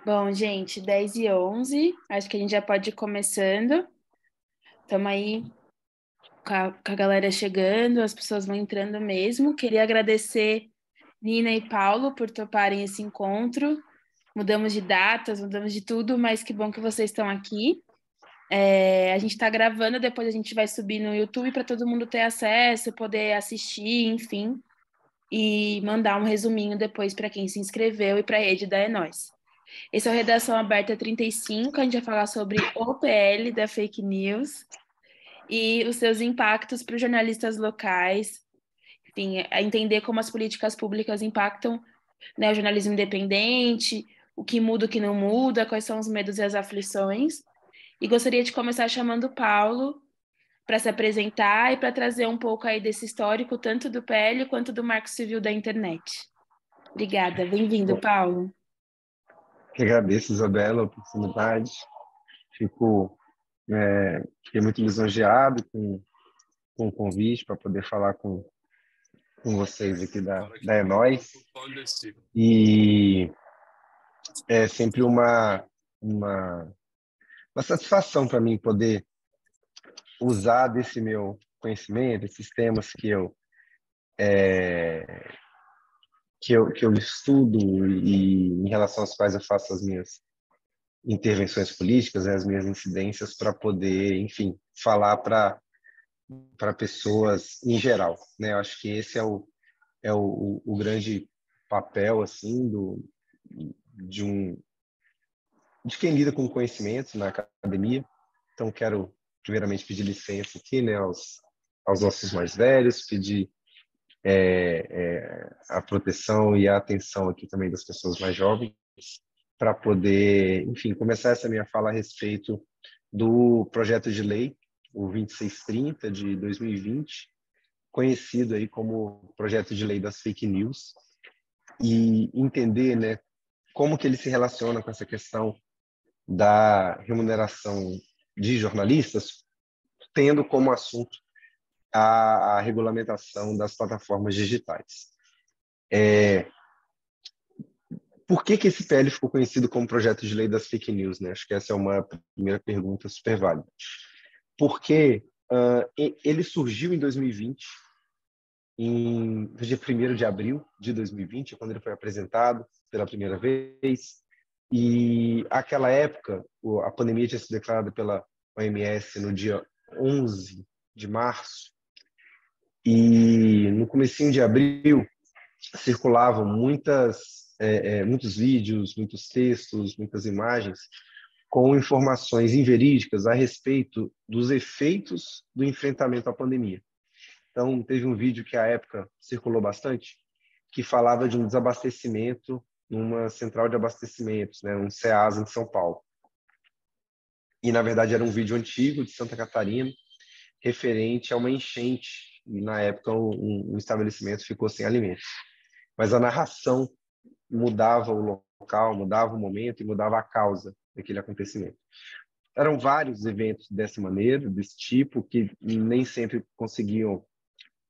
Bom, gente, 10h11, acho que a gente já pode ir começando. Estamos aí com a galera chegando, as pessoas vão entrando mesmo. Queria agradecer Nina e Paulo por toparem esse encontro. Mudamos de datas, mudamos de tudo, mas que bom que vocês estão aqui. A gente está gravando, depois a gente vai subir no YouTube para todo mundo ter acesso, poder assistir, enfim, e mandar um resuminho depois para quem se inscreveu e para a rede da É Nós. Esse é o Redação Aberta 35, a gente vai falar sobre o PL da fake news e os seus impactos para os jornalistas locais, enfim, a entender como as políticas públicas impactam, né, o jornalismo independente, o que muda, o que não muda, quais são os medos e as aflições. E gostaria de começar chamando o Paulo para se apresentar e para trazer um pouco aí desse histórico, tanto do PL quanto do Marco Civil da internet. Obrigada, bem-vindo, Bom, Paulo. que agradeço, Isabela, a oportunidade. Fico, fiquei muito lisonjeado com o convite para poder falar com vocês aqui da Enóis. E é sempre uma, uma satisfação para mim poder usar desse meu conhecimento, esses temas que eu estudo e em relação aos quais eu faço as minhas intervenções políticas, né, as minhas incidências, para poder, enfim, falar para pessoas em geral, né? Eu acho que esse é o grande papel assim de um de quem lida com conhecimento na academia. Então quero primeiramente pedir licença aqui, né, aos nossos mais velhos, pedir a proteção e a atenção aqui também das pessoas mais jovens, para poder, enfim, começar essa minha fala a respeito do projeto de lei, o 2630 de 2020, conhecido aí como projeto de lei das fake news, e entender, né, como que ele se relaciona com essa questão da remuneração de jornalistas, tendo como assunto a regulamentação das plataformas digitais. Por que esse PL ficou conhecido como projeto de lei das fake news, né? Acho que essa é uma primeira pergunta super válida. Porque ele surgiu em 2020, no dia 1º de abril de 2020, quando ele foi apresentado pela primeira vez. E aquela época, a pandemia tinha sido declarada pela OMS no dia 11 de março, e no comecinho de abril circulavam muitos vídeos, muitos textos, muitas imagens com informações inverídicas a respeito dos efeitos do enfrentamento à pandemia. Então, teve um vídeo que à época circulou bastante, que falava de um desabastecimento numa central de abastecimentos, né, um CEASA em São Paulo. E, na verdade, era um vídeo antigo de Santa Catarina, referente a uma enchente, e na época um estabelecimento ficou sem alimentos. Mas a narração mudava o local, mudava o momento e mudava a causa daquele acontecimento. Eram vários eventos dessa maneira, desse tipo, que nem sempre conseguiam,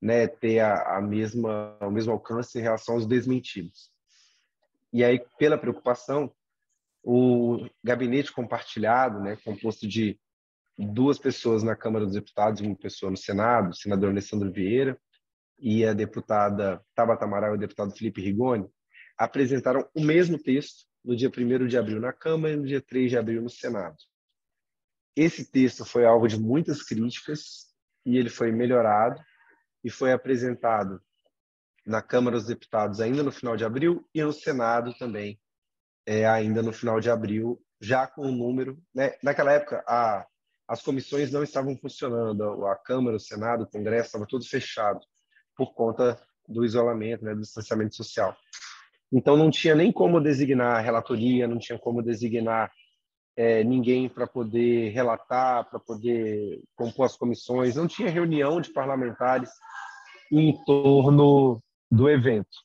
né, ter o mesmo alcance em relação aos desmentidos. E aí, pela preocupação, o gabinete compartilhado, né, composto de 2 pessoas na Câmara dos Deputados e uma pessoa no Senado, o senador Alessandro Vieira e a deputada Tabata Amaral e o deputado Felipe Rigoni, apresentaram o mesmo texto no dia 1º de abril na Câmara e no dia 3 de abril no Senado. Esse texto foi alvo de muitas críticas e ele foi melhorado e foi apresentado na Câmara dos Deputados ainda no final de abril e no Senado também, ainda no final de abril, já com o número, né? Naquela época, as comissões não estavam funcionando, a Câmara, o Senado, o Congresso, estava tudo fechado por conta do isolamento, né, do distanciamento social. Então, não tinha nem como designar a relatoria, não tinha como designar ninguém para poder relatar, para poder compor as comissões, não tinha reunião de parlamentares em torno do evento.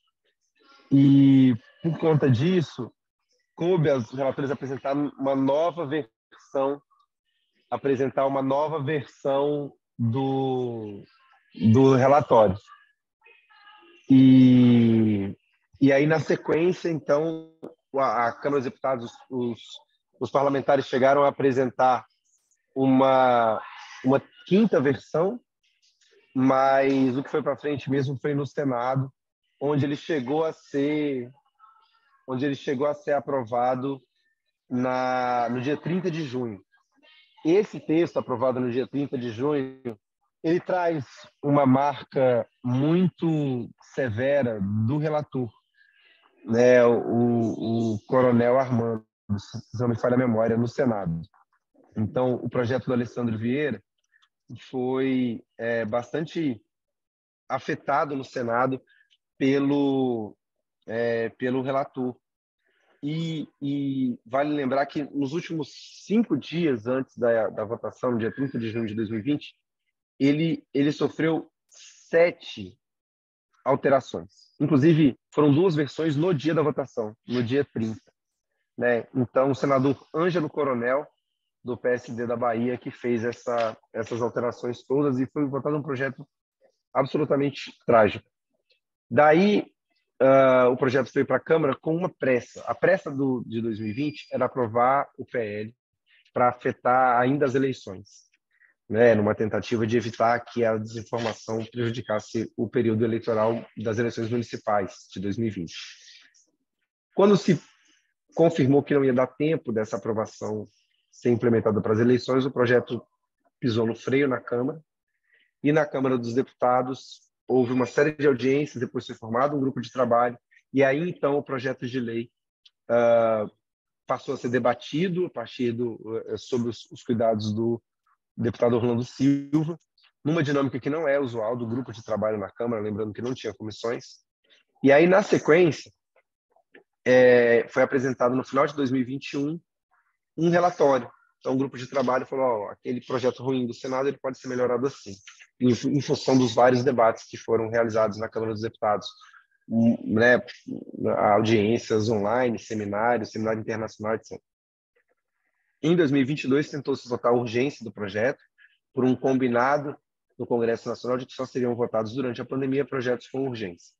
E, por conta disso, coube aos relatores apresentar uma nova versão do relatório. E aí, na sequência, então, a Câmara dos Deputados, os parlamentares chegaram a apresentar uma quinta versão, mas o que foi para frente mesmo foi no Senado, onde ele chegou a ser aprovado no dia 30 de junho. Esse texto, aprovado no dia 30 de junho, ele traz uma marca muito severa do relator, né, o coronel Armando, se não me falha a memória, no Senado. Então, o projeto do Alessandro Vieira foi bastante afetado no Senado pelo relator. E vale lembrar que nos últimos 5 dias antes da votação, no dia 30 de junho de 2020, ele sofreu 7 alterações. Inclusive, foram 2 versões no dia da votação, no dia 30. Né? Então, o senador Ângelo Coronel, do PSD da Bahia, que fez essas alterações todas, e foi votado um projeto absolutamente trágico. Daí, o projeto foi para a Câmara com uma pressa. A pressa de 2020 era aprovar o PL para afetar ainda as eleições, né, numa tentativa de evitar que a desinformação prejudicasse o período eleitoral das eleições municipais de 2020. Quando se confirmou que não ia dar tempo dessa aprovação ser implementada para as eleições, o projeto pisou no freio na Câmara, e na Câmara dos Deputados houve uma série de audiências, depois foi formado um grupo de trabalho, e aí então o projeto de lei passou a ser debatido a partir sobre os cuidados do deputado Orlando Silva, numa dinâmica que não é usual do grupo de trabalho na Câmara, lembrando que não tinha comissões. E aí, na sequência, foi apresentado no final de 2021 um relatório. Então, o grupo de trabalho falou, aquele projeto ruim do Senado ele pode ser melhorado assim, em função dos vários debates que foram realizados na Câmara dos Deputados, né, audiências online, seminário internacional, etc. Em 2022, tentou-se votar a urgência do projeto por um combinado no Congresso Nacional de que só seriam votados durante a pandemia projetos com urgência.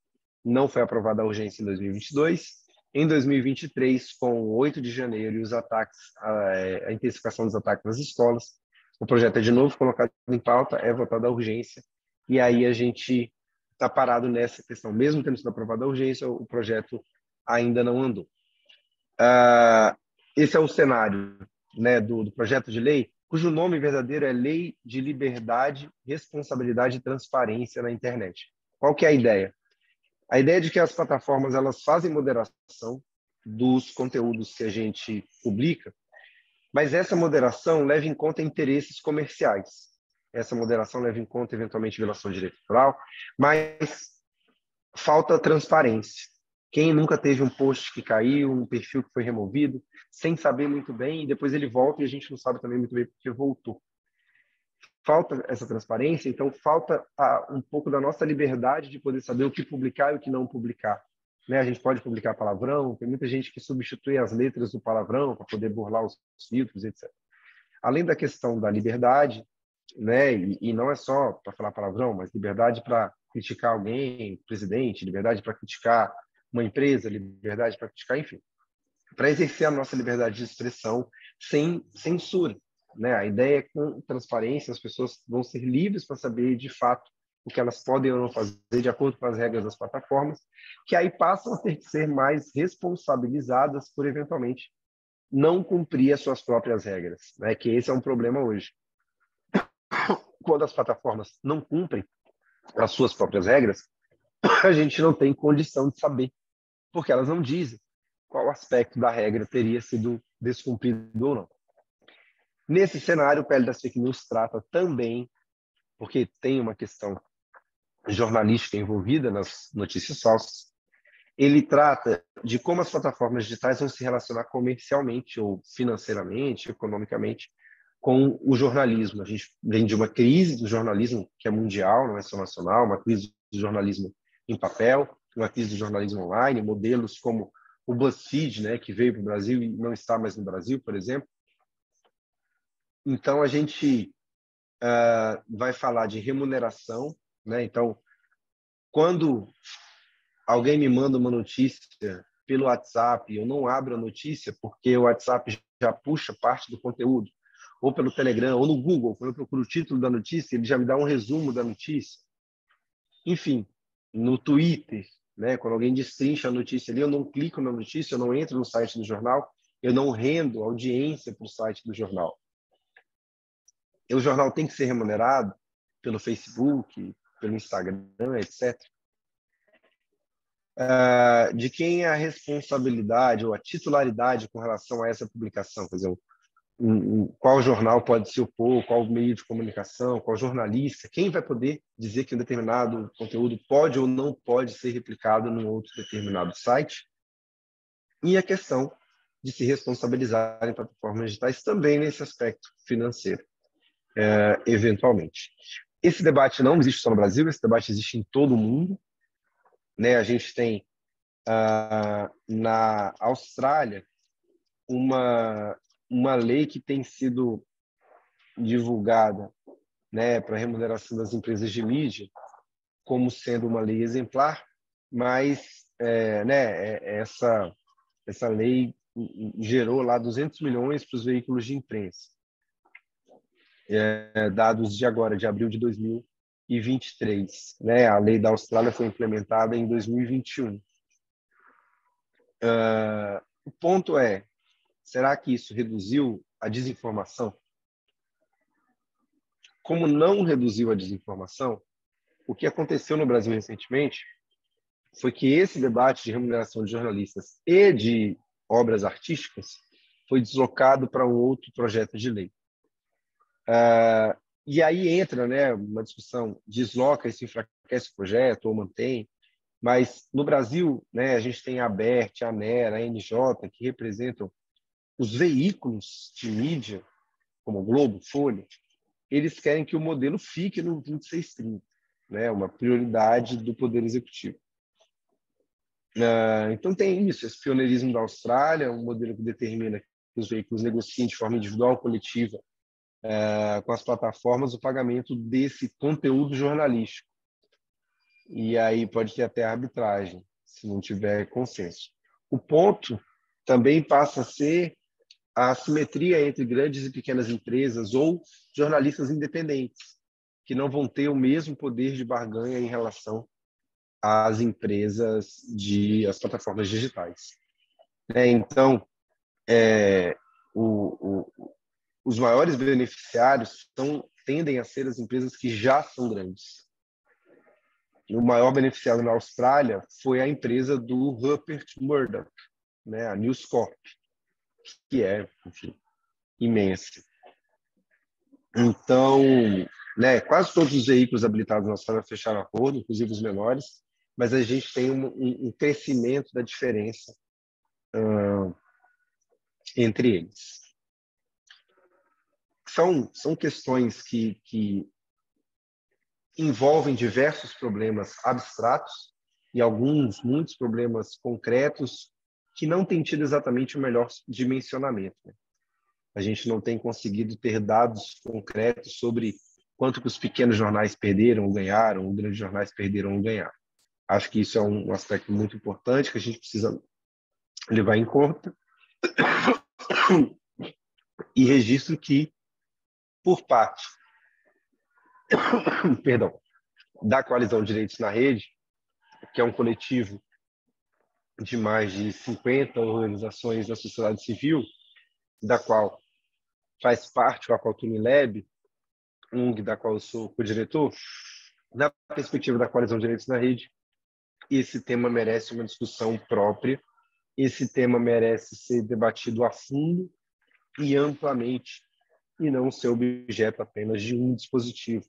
Não foi aprovada a urgência em 2022. Em 2023, com o 8 de janeiro e os ataques, a intensificação dos ataques nas escolas, o projeto é de novo colocado em pauta, é votada a urgência, e aí a gente está parado nessa questão. Mesmo tendo sido aprovada a urgência, o projeto ainda não andou. Esse é o cenário, né, do projeto de lei, cujo nome verdadeiro é Lei de Liberdade, Responsabilidade e Transparência na Internet. Qual que é a ideia? A ideia é de que as plataformas elas fazem moderação dos conteúdos que a gente publica, mas essa moderação leva em conta interesses comerciais. Essa moderação leva em conta, eventualmente, violação de direito autoral, mas falta transparência. Quem nunca teve um post que caiu, um perfil que foi removido, sem saber muito bem, e depois ele volta e a gente não sabe também muito bem porque voltou. Falta essa transparência, então falta um pouco da nossa liberdade de poder saber o que publicar e o que não publicar. Né? A gente pode publicar palavrão, tem muita gente que substitui as letras do palavrão para poder burlar os filtros, etc. Além da questão da liberdade, né? E não é só para falar palavrão, mas liberdade para criticar alguém, presidente, liberdade para criticar uma empresa, liberdade para criticar, enfim, para exercer a nossa liberdade de expressão sem censura. Né? A ideia é que, com transparência, as pessoas vão ser livres para saber, de fato, o que elas podem ou não fazer de acordo com as regras das plataformas, que aí passam a ter que ser mais responsabilizadas por, eventualmente, não cumprir as suas próprias regras, né? Que esse é um problema hoje. Quando as plataformas não cumprem as suas próprias regras, a gente não tem condição de saber, porque elas não dizem qual aspecto da regra teria sido descumprido ou não. Nesse cenário, o PL das Fake News trata também, porque tem uma questão jornalística envolvida nas notícias falsas, ele trata de como as plataformas digitais vão se relacionar comercialmente ou financeiramente, economicamente, com o jornalismo. A gente vem de uma crise do jornalismo que é mundial, não é só nacional, uma crise do jornalismo em papel, uma crise do jornalismo online, modelos como o BuzzFeed, né, que veio para o Brasil e não está mais no Brasil, por exemplo. Então, a gente vai falar de remuneração, né? Então, quando alguém me manda uma notícia pelo WhatsApp, eu não abro a notícia porque o WhatsApp já puxa parte do conteúdo, ou pelo Telegram, ou no Google, quando eu procuro o título da notícia, ele já me dá um resumo da notícia. Enfim, no Twitter, né, quando alguém destrincha a notícia ali, eu não clico na notícia, eu não entro no site do jornal, eu não rendo audiência para o site do jornal. E o jornal tem que ser remunerado pelo Facebook, pelo Instagram, etc. De quem é a responsabilidade ou a titularidade com relação a essa publicação? Quer dizer, qual jornal pode se opor, qual meio de comunicação, qual jornalista, quem vai poder dizer que um determinado conteúdo pode ou não pode ser replicado num outro determinado site? E a questão de se responsabilizar em plataformas digitais também nesse aspecto financeiro, eventualmente. Esse debate não existe só no Brasil, esse debate existe em todo o mundo, né? A gente tem na Austrália uma lei que tem sido divulgada, né, para a remuneração das empresas de mídia como sendo uma lei exemplar, mas essa lei gerou lá 200 milhões para os veículos de imprensa, dados de agora, de abril de 2023. Né? A lei da Austrália foi implementada em 2021. O ponto é, será que isso reduziu a desinformação? Como não reduziu a desinformação, o que aconteceu no Brasil recentemente foi que esse debate de remuneração de jornalistas e de obras artísticas foi deslocado para um outro projeto de lei. E aí entra, né, uma discussão, desloca, isso enfraquece o projeto ou mantém, mas no Brasil, né, a gente tem a ABERT, a ANER, a NJ, que representam os veículos de mídia, como o Globo, Folha, eles querem que o modelo fique no 2630, né, uma prioridade do Poder Executivo. Então tem isso, esse pioneirismo da Austrália, um modelo que determina que os veículos negociem de forma individual ou coletiva com as plataformas o pagamento desse conteúdo jornalístico. E aí pode ter até arbitragem, se não tiver consenso. O ponto também passa a ser a assimetria entre grandes e pequenas empresas ou jornalistas independentes, que não vão ter o mesmo poder de barganha em relação às empresas as plataformas digitais. Então, os maiores beneficiários tendem a ser as empresas que já são grandes. O maior beneficiário na Austrália foi a empresa do Rupert Murdoch, né, a News Corp, que é, enfim, imensa. Então, né, quase todos os veículos habilitados na Austrália fecharam acordo, inclusive os menores, mas a gente tem um crescimento da diferença entre eles. São questões que envolvem diversos problemas abstratos e muitos problemas concretos que não têm tido exatamente o melhor dimensionamento. Né? A gente não tem conseguido ter dados concretos sobre quanto que os pequenos jornais perderam ou ganharam, os grandes jornais perderam ou ganharam. Acho que isso é um aspecto muito importante que a gente precisa levar em conta. E registro que, por parte da Coalizão Direitos na Rede, que é um coletivo de mais de 50 organizações da sociedade civil, da qual faz parte o Aqualtune Lab, ONG da qual eu sou co-diretor, na perspectiva da Coalizão Direitos na Rede, esse tema merece uma discussão própria, esse tema merece ser debatido a fundo e amplamente, e não ser objeto apenas de um dispositivo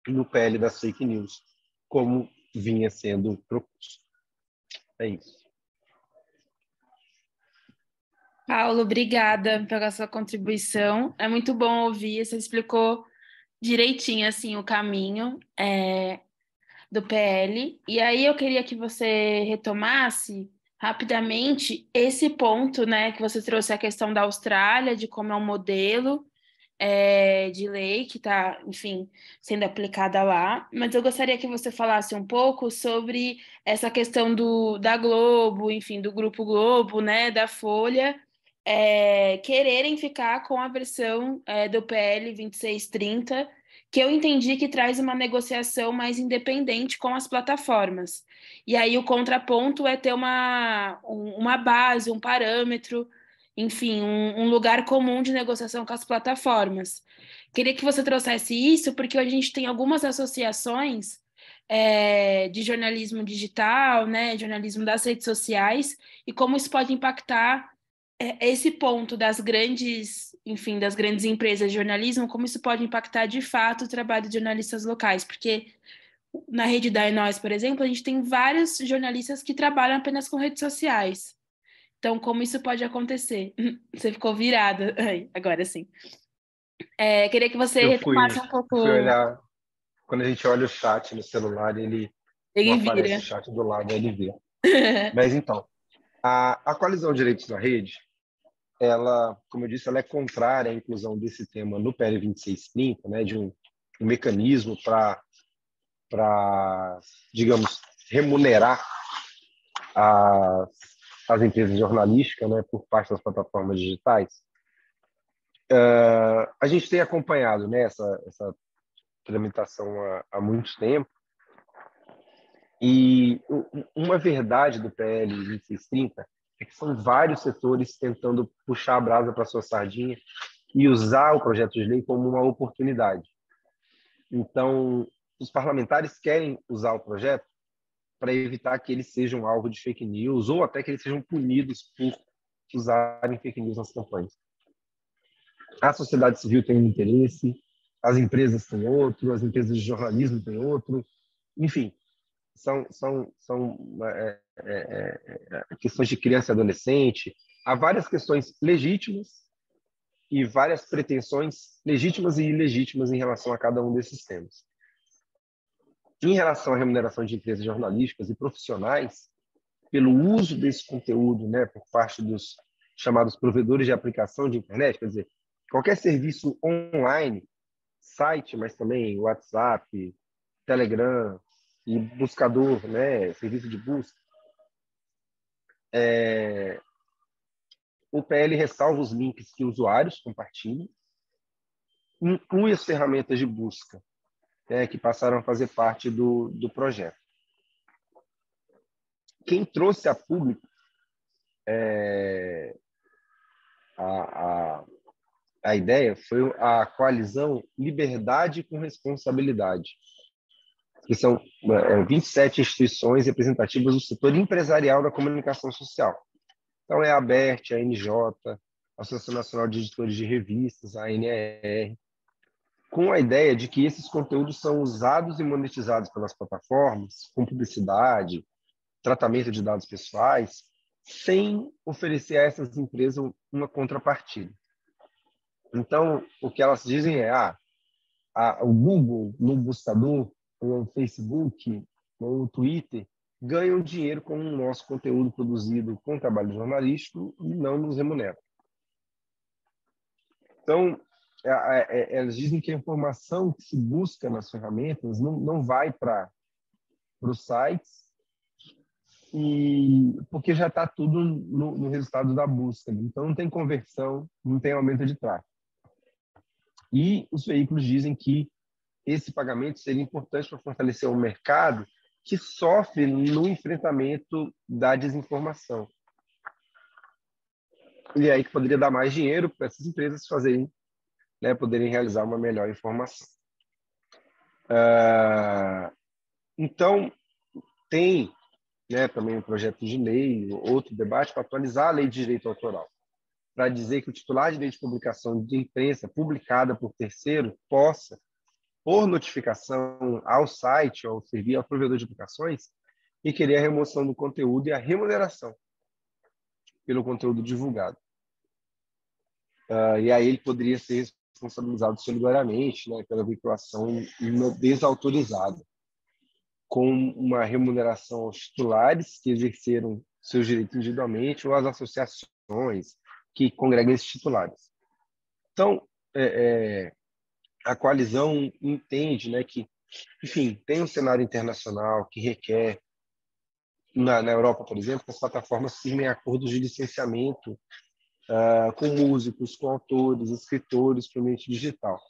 no PL das fake news, como vinha sendo proposto. É isso. Paulo, obrigada pela sua contribuição. É muito bom ouvir, você explicou direitinho assim o caminho do PL. E aí eu queria que você retomasse rapidamente esse ponto, né, que você trouxe a questão da Austrália, de como é um modelo, de lei que está, enfim, sendo aplicada lá, mas eu gostaria que você falasse um pouco sobre essa questão da Globo, enfim, do Grupo Globo, né, da Folha, quererem ficar com a versão do PL 2630, que eu entendi que traz uma negociação mais independente com as plataformas. E aí o contraponto é ter uma base, um parâmetro, enfim, um lugar comum de negociação com as plataformas. Queria que você trouxesse isso, porque a gente tem algumas associações de jornalismo digital, né, jornalismo das redes sociais, e como isso pode impactar esse ponto das grandes, enfim, das grandes empresas de jornalismo, como isso pode impactar de fato o trabalho de jornalistas locais, porque na rede da Enóis, por exemplo, a gente tem vários jornalistas que trabalham apenas com redes sociais. Então, como isso pode acontecer? Você ficou virada. Ai, agora sim. Queria que você Eu retomasse fui, um fui pouco. olhar, quando a gente olha o chat no celular, ele não Ele aparece o vira. chat do lado, ele vê. Mas então, a coalizão de direitos na rede, ela, como eu disse, ela é contrária à inclusão desse tema no PL 2630, né, de um mecanismo para, digamos, remunerar as, as empresas jornalísticas, né, por parte das plataformas digitais. A gente tem acompanhado, né, essa tramitação há muito tempo, e uma verdade do PL 2630 é que são vários setores tentando puxar a brasa para sua sardinha e usar o projeto de lei como uma oportunidade. Então, os parlamentares querem usar o projeto para evitar que eles sejam alvo de fake news ou até que eles sejam punidos por usarem fake news nas campanhas. A sociedade civil tem um interesse, as empresas têm outro, as empresas de jornalismo têm outro, enfim, são questões de criança e adolescente. Há várias questões legítimas e várias pretensões legítimas e ilegítimas em relação a cada um desses temas. Em relação à remuneração de empresas jornalísticas e profissionais, pelo uso desse conteúdo, né, por parte dos chamados provedores de aplicação de internet, quer dizer, qualquer serviço online, site, mas também WhatsApp, Telegram e buscador, né, serviço de busca, o PL ressalva os links que usuários compartilham, inclui as ferramentas de busca, né, que passaram a fazer parte do projeto. Quem trouxe a público a, a ideia foi a coalizão Liberdade com Responsabilidade, que são 27 instituições representativas do setor empresarial da comunicação social. Então, é a ABERT, a NJ, a Associação Nacional de Editores de Revistas, a ANER, com a ideia de que esses conteúdos são usados e monetizados pelas plataformas, com publicidade, tratamento de dados pessoais, sem oferecer a essas empresas uma contrapartida. Então, o que elas dizem é, o Google, no buscador, o Facebook, o Twitter, ganham dinheiro com o nosso conteúdo produzido com trabalho jornalístico e não nos remunera. Então, elas dizem que a informação que se busca nas ferramentas não vai para os sites, porque já está tudo no resultado da busca. Então, não tem conversão, não tem aumento de tráfego. E os veículos dizem que esse pagamento seria importante para fortalecer o mercado que sofre no enfrentamento da desinformação. E aí que poderia dar mais dinheiro para essas empresas fazerem, né, poderem realizar uma melhor informação. Então, tem, né, também um projeto de lei, outro debate para atualizar a lei de direito autoral, para dizer que o titular de direito de publicação de imprensa publicada por terceiro possa, por notificação ao site ou servir ao provedor de aplicações, e querer a remoção do conteúdo e a remuneração pelo conteúdo divulgado. E aí ele poderia ser responsabilizado solidariamente, né, pela veiculação desautorizada, com uma remuneração aos titulares que exerceram seus direitos individualmente ou às associações que congregam esses titulares. Então, a coalizão entende, né, que, enfim, tem um cenário internacional que requer, na Europa, por exemplo, que as plataformas firmem acordos de licenciamento com músicos, com autores, escritores para o ambiente digital,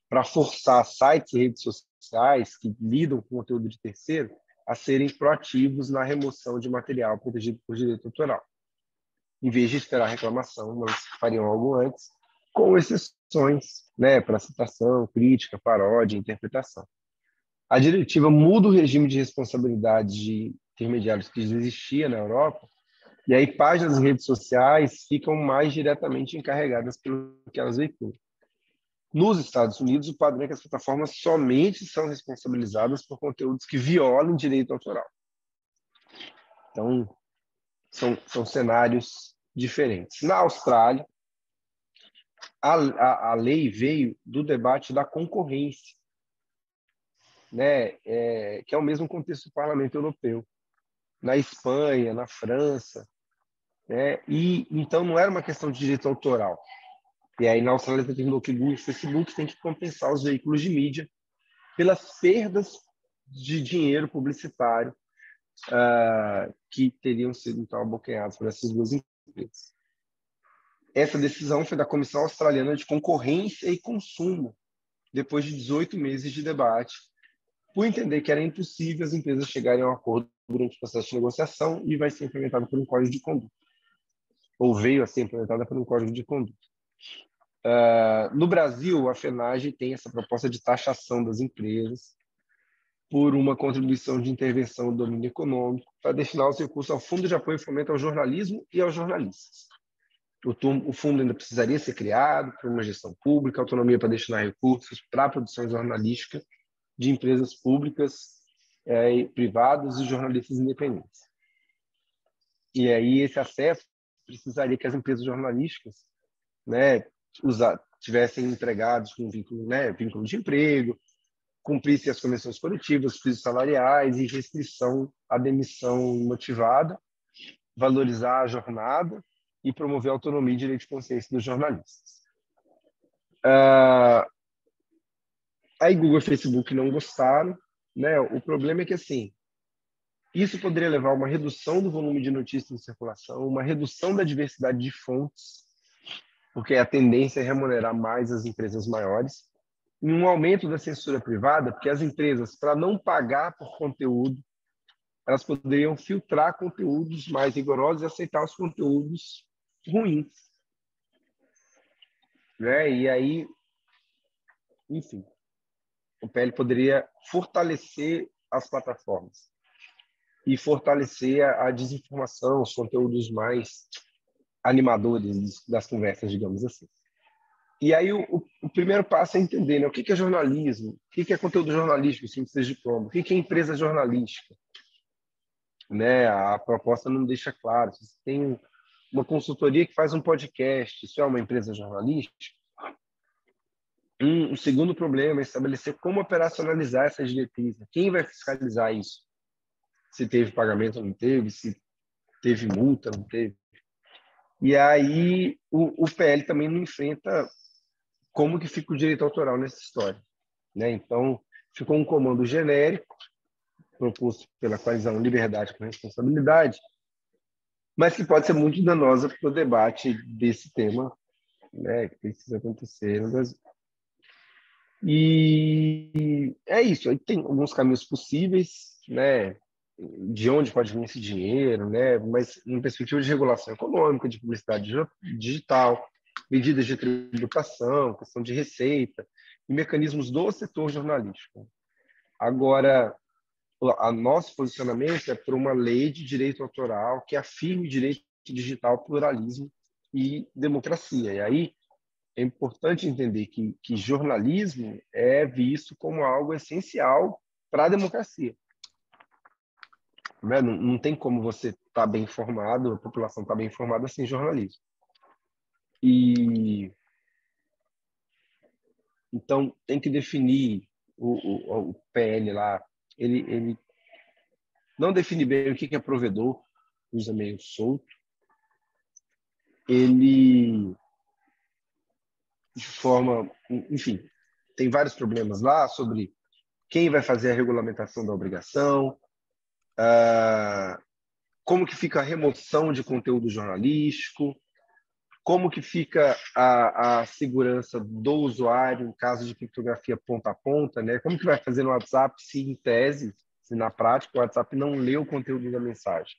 para forçar sites e redes sociais que lidam com conteúdo de terceiro a serem proativos na remoção de material protegido por direito autoral, em vez de esperar reclamação, elas fariam algo antes, com exceções, né, para citação, crítica, paródia, interpretação. A diretiva muda o regime de responsabilidade de intermediários que já existia na Europa, e aí páginas e redes sociais ficam mais diretamente encarregadas pelo que elas veiculam. Nos Estados Unidos, o padrão é que as plataformas somente são responsabilizadas por conteúdos que violam direito autoral. Então, são cenários diferentes. Na Austrália, a lei veio do debate da concorrência, né, que é o mesmo contexto do Parlamento Europeu. Na Espanha, na França, né, e então não era uma questão de direito autoral. E aí na Austrália determinou que o Facebook tem que compensar os veículos de mídia pelas perdas de dinheiro publicitário que teriam sido então abocanhados por essas duas empresas. Essa decisão foi da Comissão Australiana de Concorrência e Consumo, depois de 18 meses de debate, por entender que era impossível as empresas chegarem a um acordo durante o processo de negociação e vai ser implementado por um código de conduta, ou veio a ser implementada por um código de conduta. No Brasil, a FENAGE tem essa proposta de taxação das empresas por uma contribuição de intervenção do domínio econômico para destinar os recursos ao Fundo de Apoio e Fomento ao Jornalismo e aos jornalistas. O fundo ainda precisaria ser criado por uma gestão pública, autonomia para destinar recursos para a produção jornalística de empresas públicas, privadas e jornalistas independentes. E aí esse acesso precisaria que as empresas jornalísticas, né, tivessem empregados com vínculo, né, vínculo de emprego, cumprissem as convenções coletivas, pisos salariais e restrição à demissão motivada, valorizar a jornada e promover a autonomia e direito de consciência dos jornalistas. Aí Google e Facebook não gostaram, né? O problema é que assim, isso poderia levar a uma redução do volume de notícias em circulação, uma redução da diversidade de fontes, porque a tendência é remunerar mais as empresas maiores, e um aumento da censura privada, porque as empresas, para não pagar por conteúdo, elas poderiam filtrar conteúdos mais rigorosos e aceitar os conteúdos ruins, né? E aí, enfim, o PL poderia fortalecer as plataformas e fortalecer a desinformação, os conteúdos mais animadores das conversas, digamos assim. E aí o primeiro passo é entender, né, o que é jornalismo, o que é conteúdo jornalístico, sem ser diploma, o que é empresa jornalística. Né? A proposta não deixa claro. Se você tem uma consultoria que faz um podcast, isso é uma empresa jornalística? Um segundo problema é estabelecer como operacionalizar essa diretriz. Quem vai fiscalizar isso? Se teve pagamento ou não teve, se teve multa, não teve. E aí o PL também não enfrenta como que fica o direito autoral nessa história, né? Então, ficou um comando genérico, proposto pela coalizão Liberdade com Responsabilidade, mas que pode ser muito danosa para o debate desse tema, né, que precisa acontecer no Brasil. E é isso, aí tem alguns caminhos possíveis, né, de onde pode vir esse dinheiro, né, mas em perspectiva de regulação econômica, de publicidade digital, medidas de tributação, questão de receita e mecanismos do setor jornalístico. Agora, o nosso posicionamento é por uma lei de direito autoral que afirme direito digital, pluralismo e democracia. E aí é importante entender que jornalismo é visto como algo essencial para a democracia. Né? Não tem como você estar bem informado, a população estar bem informada sem jornalismo. E então tem que definir o PL lá. Ele não define bem o que é provedor, usa meio solto. Ele de forma, enfim, tem vários problemas lá sobre quem vai fazer a regulamentação da obrigação, como que fica a remoção de conteúdo jornalístico, como que fica a segurança do usuário em caso de criptografia ponta a ponta, né? Como que vai fazer no WhatsApp se, em tese, se na prática o WhatsApp não lê o conteúdo da mensagem?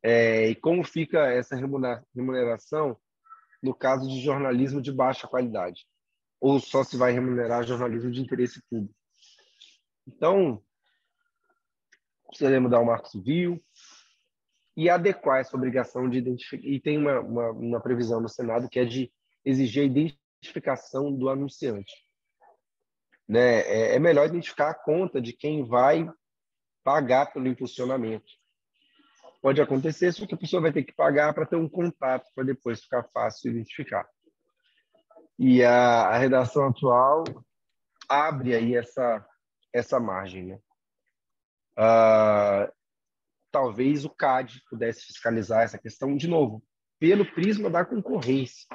E como fica essa remuneração no caso de jornalismo de baixa qualidade? Ou só se vai remunerar jornalismo de interesse público? Então, precisaria mudar o Marco Civil e adequar essa obrigação de identificar. E tem uma previsão no Senado que é de exigir a identificação do anunciante. Né? É melhor identificar a conta de quem vai pagar pelo impulsionamento. Pode acontecer, só que a pessoa vai ter que pagar para ter um contato, para depois ficar fácil identificar. E a redação atual abre aí essa margem. Né? Talvez o CAD pudesse fiscalizar essa questão, de novo, pelo prisma da concorrência,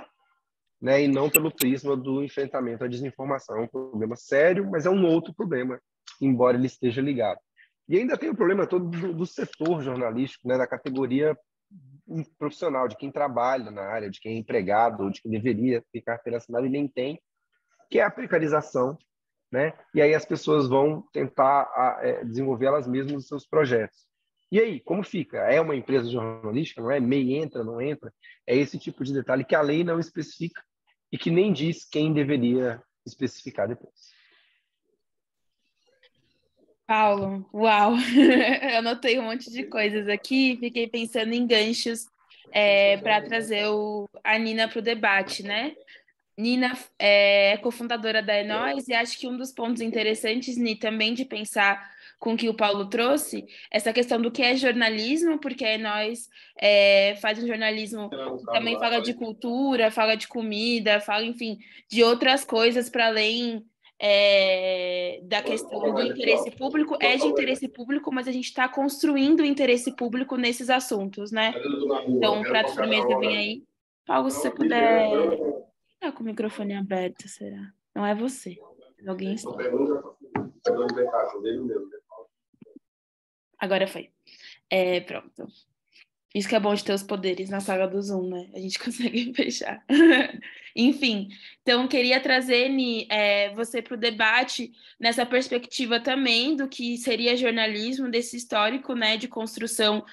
né? E não pelo prisma do enfrentamento à desinformação. É um problema sério, mas é um outro problema, embora ele esteja ligado. E ainda tem o problema todo do setor jornalístico, né? Da categoria profissional, de quem trabalha na área, de quem é empregado, ou de quem deveria ter carteira assinada e nem tem, que é a precarização, né? E aí as pessoas vão tentar desenvolver elas mesmas os seus projetos. E aí, como fica? É uma empresa jornalística, não é? MEI entra, não entra? É esse tipo de detalhe que a lei não especifica e que nem diz quem deveria especificar depois. Paulo, uau! Eu anotei um monte de coisas aqui, fiquei pensando em ganchos para trazer a Nina para o debate, né? Nina é cofundadora da Enóis e acho que um dos pontos interessantes, Ni, também de pensar com o que o Paulo trouxe, essa questão do que é jornalismo, porque a Enóis faz um jornalismo que também fala de cultura, fala de comida, fala, enfim, de outras coisas para além da questão do interesse público. É de interesse público, mas a gente está construindo o interesse público nesses assuntos, né? Então, o prato firmeza vem aí. Paulo, se você puder. Tá com o microfone aberto, será? Não é você. Alguém está. Agora foi. Pronto. Isso que é bom de ter os poderes na saga do Zoom, né? A gente consegue fechar. Enfim, então queria trazer você para o debate nessa perspectiva também do que seria jornalismo, desse histórico, né, de construção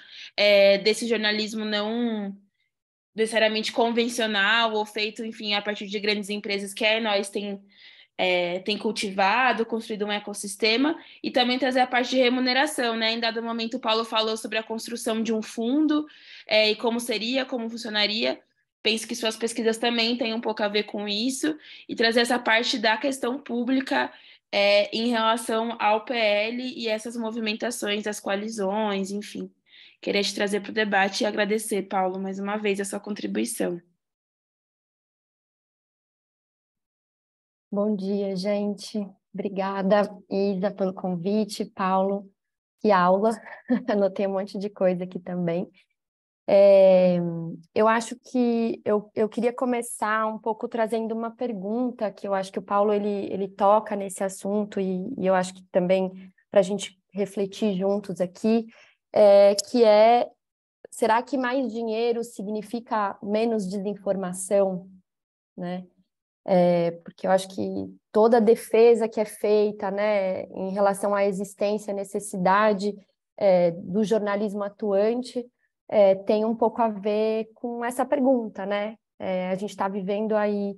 desse jornalismo não necessariamente convencional ou feito, enfim, a partir de grandes empresas que a Enóis tem cultivado, construído um ecossistema, e também trazer a parte de remuneração, né? Em dado momento, o Paulo falou sobre a construção de um fundo e como seria, como funcionaria. Penso que suas pesquisas também têm um pouco a ver com isso, e trazer essa parte da questão pública em relação ao PL e essas movimentações das coalizões, enfim. Queria te trazer para o debate e agradecer, Paulo, mais uma vez a sua contribuição. Bom dia, gente. Obrigada, Isa, pelo convite. Paulo, que aula. Anotei um monte de coisa aqui também. Eu acho que eu queria começar um pouco trazendo uma pergunta, que eu acho que o Paulo ele toca nesse assunto, e eu acho que também para a gente refletir juntos aqui, que é: será que mais dinheiro significa menos desinformação, né? Porque eu acho que toda a defesa que é feita, né, em relação à existência, à necessidade do jornalismo atuante, tem um pouco a ver com essa pergunta, né? A gente está vivendo aí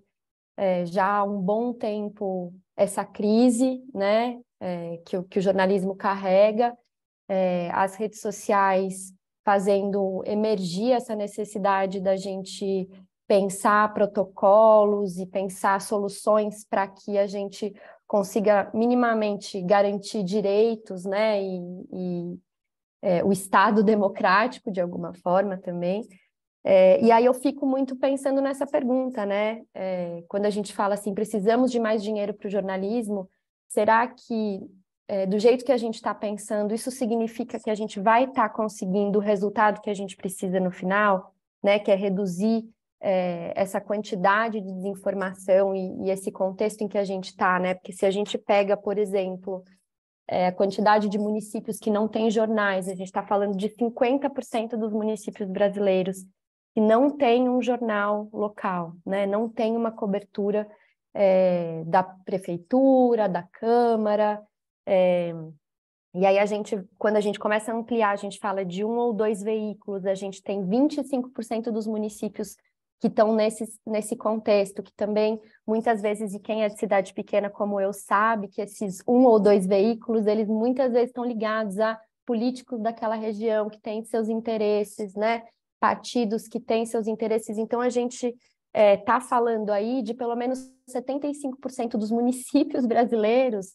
já há um bom tempo essa crise, né, que o jornalismo carrega, as redes sociais fazendo emergir essa necessidade da gente pensar protocolos e pensar soluções para que a gente consiga minimamente garantir direitos, né, e o Estado democrático, de alguma forma, também. E aí eu fico muito pensando nessa pergunta, né? Quando a gente fala assim, precisamos de mais dinheiro para o jornalismo, será que, do jeito que a gente está pensando, isso significa que a gente vai estar conseguindo o resultado que a gente precisa no final, né? Que é reduzir essa quantidade de desinformação e esse contexto em que a gente está, né? Porque se a gente pega, por exemplo, a quantidade de municípios que não têm jornais, a gente está falando de 50% dos municípios brasileiros que não tem um jornal local, né? Não tem uma cobertura da prefeitura, da Câmara, e aí quando a gente começa a ampliar, a gente fala de 1 ou 2 veículos, a gente tem 25% dos municípios que estão nesse contexto, que também, muitas vezes, e quem é de cidade pequena como eu sabe, que esses 1 ou 2 veículos, eles muitas vezes estão ligados a políticos daquela região que têm seus interesses, né? Partidos que têm seus interesses. Então, a gente está falando aí de pelo menos 75% dos municípios brasileiros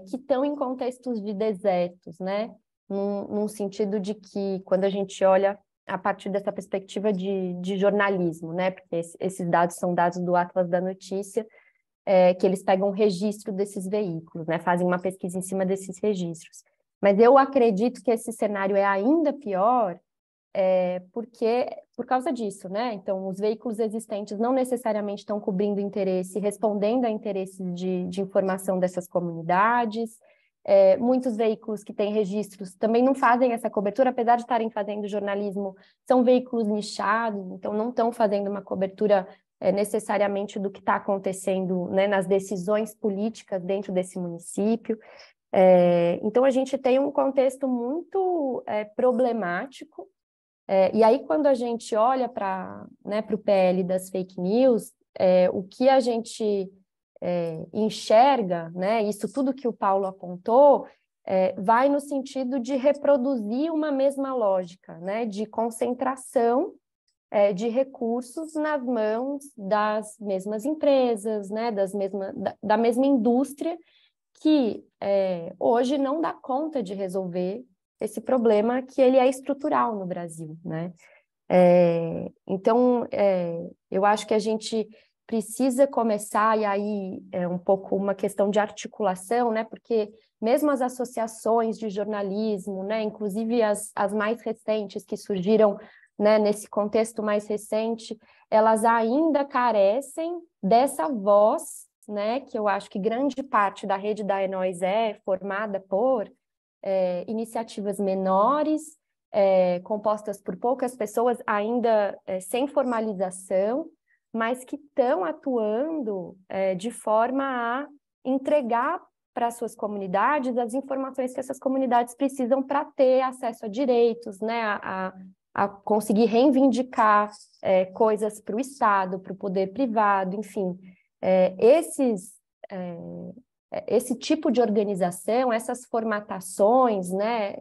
que estão em contextos de desertos, né? Num sentido de que, quando a gente olha a partir dessa perspectiva de jornalismo, né? Porque esses dados são dados do Atlas da Notícia, que eles pegam o registro desses veículos, né? Fazem uma pesquisa em cima desses registros. Mas eu acredito que esse cenário é ainda pior por causa disso, né? Então, os veículos existentes não necessariamente estão cobrindo interesse, respondendo a interesses de informação dessas comunidades. Muitos veículos que têm registros também não fazem essa cobertura, apesar de estarem fazendo jornalismo, são veículos nichados, então não estão fazendo uma cobertura necessariamente do que está acontecendo, né, nas decisões políticas dentro desse município. Então, a gente tem um contexto muito problemático. E aí, quando a gente olha para o PL das fake news, o que a gente enxerga, né, isso tudo que o Paulo apontou, vai no sentido de reproduzir uma mesma lógica, né, de concentração de recursos nas mãos das mesmas empresas, né, da mesma indústria, que hoje não dá conta de resolver esse problema, que ele é estrutural no Brasil, né? Então, eu acho que a gente precisa começar, e aí é um pouco uma questão de articulação, né? Porque mesmo as associações de jornalismo, né? Inclusive as mais recentes que surgiram, né, nesse contexto mais recente, elas ainda carecem dessa voz, né? Que eu acho que grande parte da rede da Enóis é formada por iniciativas menores, compostas por poucas pessoas, ainda sem formalização, mas que estão atuando de forma a entregar para suas comunidades as informações que essas comunidades precisam para ter acesso a direitos, né, a conseguir reivindicar coisas para o Estado, para o poder privado, enfim. Esse tipo de organização, essas formatações, né,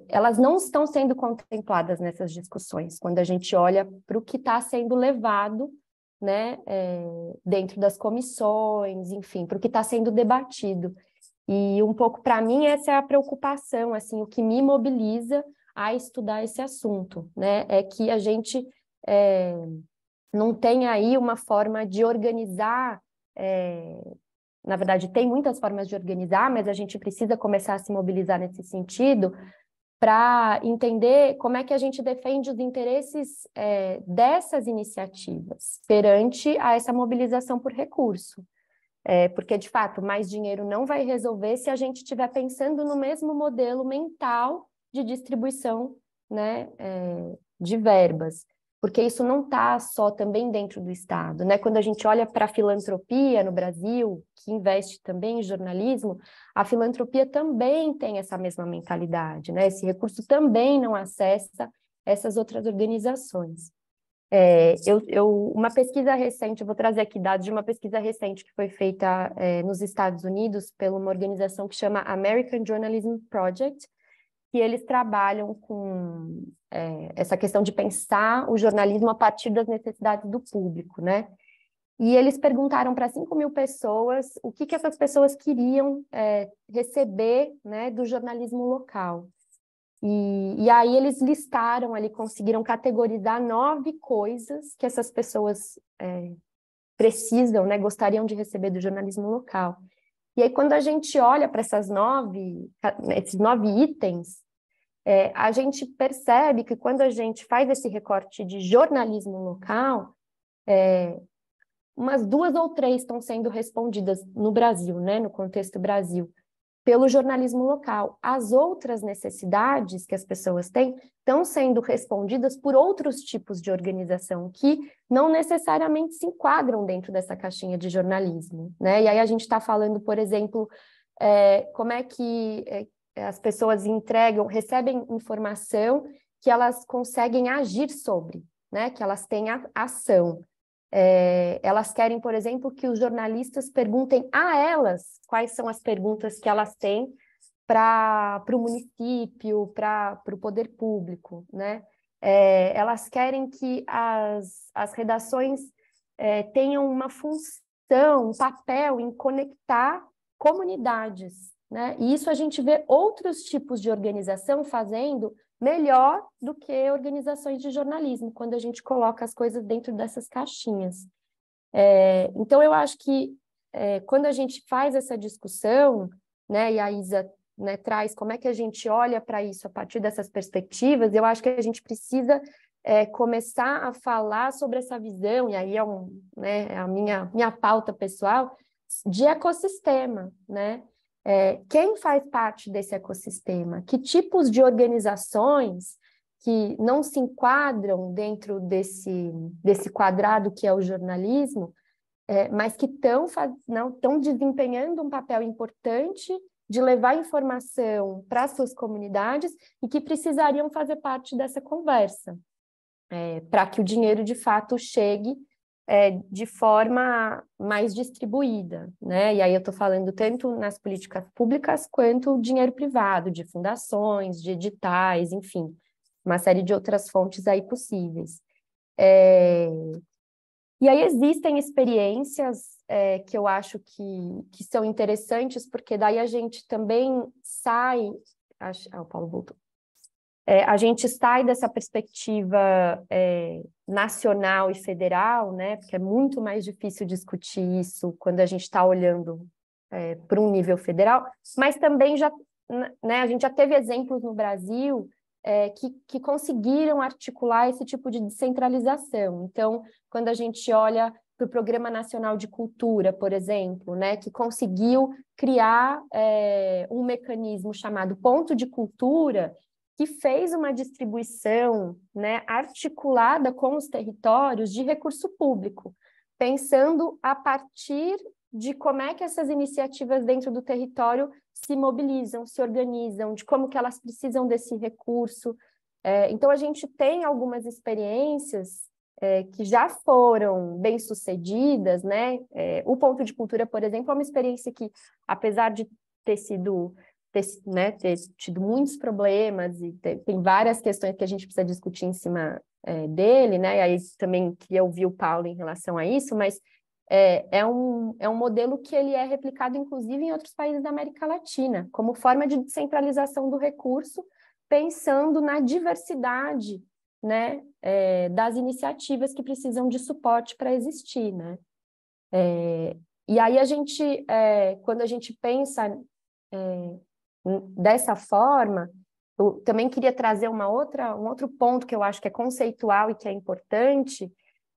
elas não estão sendo contempladas nessas discussões, quando a gente olha para o que está sendo levado, né, dentro das comissões, enfim, para o que está sendo debatido. E um pouco, para mim, essa é a preocupação, assim, o que me mobiliza a estudar esse assunto, né, é que a gente não tem aí uma forma de organizar. Na verdade, tem muitas formas de organizar, mas a gente precisa começar a se mobilizar nesse sentido para entender como é que a gente defende os interesses dessas iniciativas perante a essa mobilização por recurso. Porque, de fato, mais dinheiro não vai resolver se a gente estiver pensando no mesmo modelo mental de distribuição, né, de verbas. Porque isso não está só também dentro do Estado, né? Quando a gente olha para a filantropia no Brasil, que investe também em jornalismo, a filantropia também tem essa mesma mentalidade, né? Esse recurso também não acessa essas outras organizações. Uma pesquisa recente, eu vou trazer aqui dados de uma pesquisa recente que foi feita nos Estados Unidos por uma organização que chama American Journalism Project, que eles trabalham com essa questão de pensar o jornalismo a partir das necessidades do público, né? E eles perguntaram para 5.000 pessoas o que essas pessoas queriam receber, né, do jornalismo local. E aí eles listaram ali, conseguiram categorizar 9 coisas que essas pessoas precisam, né, gostariam de receber do jornalismo local. E aí, quando a gente olha para esses 9 itens, A gente percebe que quando a gente faz esse recorte de jornalismo local, umas 2 ou 3 estão sendo respondidas no Brasil, né, no contexto Brasil, pelo jornalismo local. As outras necessidades que as pessoas têm estão sendo respondidas por outros tipos de organização que não necessariamente se enquadram dentro dessa caixinha de jornalismo, né? E aí a gente está falando, por exemplo, como é que as pessoas recebem informação que elas conseguem agir sobre, né? Que elas têm ação. Elas querem, por exemplo, que os jornalistas perguntem a elas quais são as perguntas que elas têm para o município, para o poder público, né? Elas querem que as redações tenham uma função, um papel em conectar comunidades, né? E isso a gente vê outros tipos de organização fazendo melhor do que organizações de jornalismo, quando a gente coloca as coisas dentro dessas caixinhas. Então, eu acho que quando a gente faz essa discussão, né, e a Isa, né, traz como é que a gente olha para isso a partir dessas perspectivas, eu acho que a gente precisa começar a falar sobre essa visão, e aí né, a minha pauta pessoal, de ecossistema, né? Quem faz parte desse ecossistema? Que tipos de organizações que não se enquadram dentro desse quadrado que é o jornalismo, mas que estão desempenhando um papel importante de levar informação para as suas comunidades e que precisariam fazer parte dessa conversa, para que o dinheiro de fato chegue de forma mais distribuída, né? E aí eu estou falando tanto nas políticas públicas quanto o dinheiro privado, de fundações, de editais, enfim, uma série de outras fontes aí possíveis. E aí existem experiências que eu acho que são interessantes, porque daí a gente também sai... o Paulo voltou. A gente sai dessa perspectiva nacional e federal, né? Porque é muito mais difícil discutir isso quando a gente está olhando para um nível federal, mas também né, a gente já teve exemplos no Brasil que conseguiram articular esse tipo de descentralização. Então, quando a gente olha para o Programa Nacional de Cultura, por exemplo, né, que conseguiu criar um mecanismo chamado Ponto de Cultura, que fez uma distribuição, né, articulada com os territórios de recurso público, pensando a partir de como é que essas iniciativas dentro do território se mobilizam, se organizam, de como que elas precisam desse recurso. Então, a gente tem algumas experiências que já foram bem-sucedidas, né? O Ponto de Cultura, por exemplo, é uma experiência que, apesar de ter tido muitos problemas e tem várias questões que a gente precisa discutir em cima dele, né? E aí também queria ouvir o Paulo em relação a isso, mas é um modelo que ele é replicado, inclusive, em outros países da América Latina, como forma de descentralização do recurso, pensando na diversidade, né, das iniciativas que precisam de suporte para existir, né? E aí a gente, quando a gente pensa dessa forma, eu também queria trazer um outro ponto que eu acho que é conceitual e que é importante,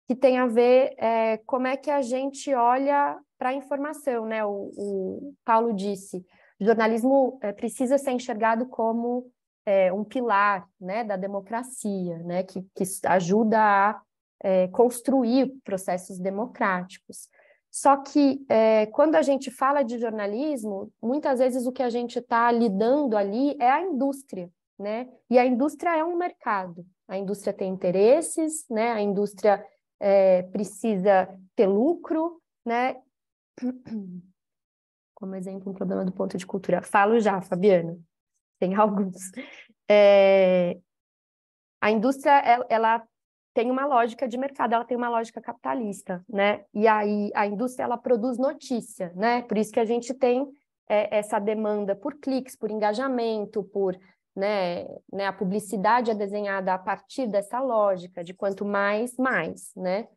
que tem a ver como é que a gente olha para a informação, né? O Paulo disse, o jornalismo precisa ser enxergado como um pilar, né, da democracia, né, que ajuda a construir processos democráticos. Só que, quando a gente fala de jornalismo, muitas vezes o que a gente está lidando ali é a indústria, né? E a indústria é um mercado. A indústria tem interesses, né? A indústria precisa ter lucro, né? Como exemplo, um problema do ponto de cultura. Falo já, Fabiana. Tem alguns. A indústria, ela tem uma lógica de mercado, ela tem uma lógica capitalista, né? E aí a indústria, ela produz notícia, né? Por isso que a gente tem essa demanda por cliques, por engajamento, por, né, a publicidade é desenhada a partir dessa lógica de quanto mais, né?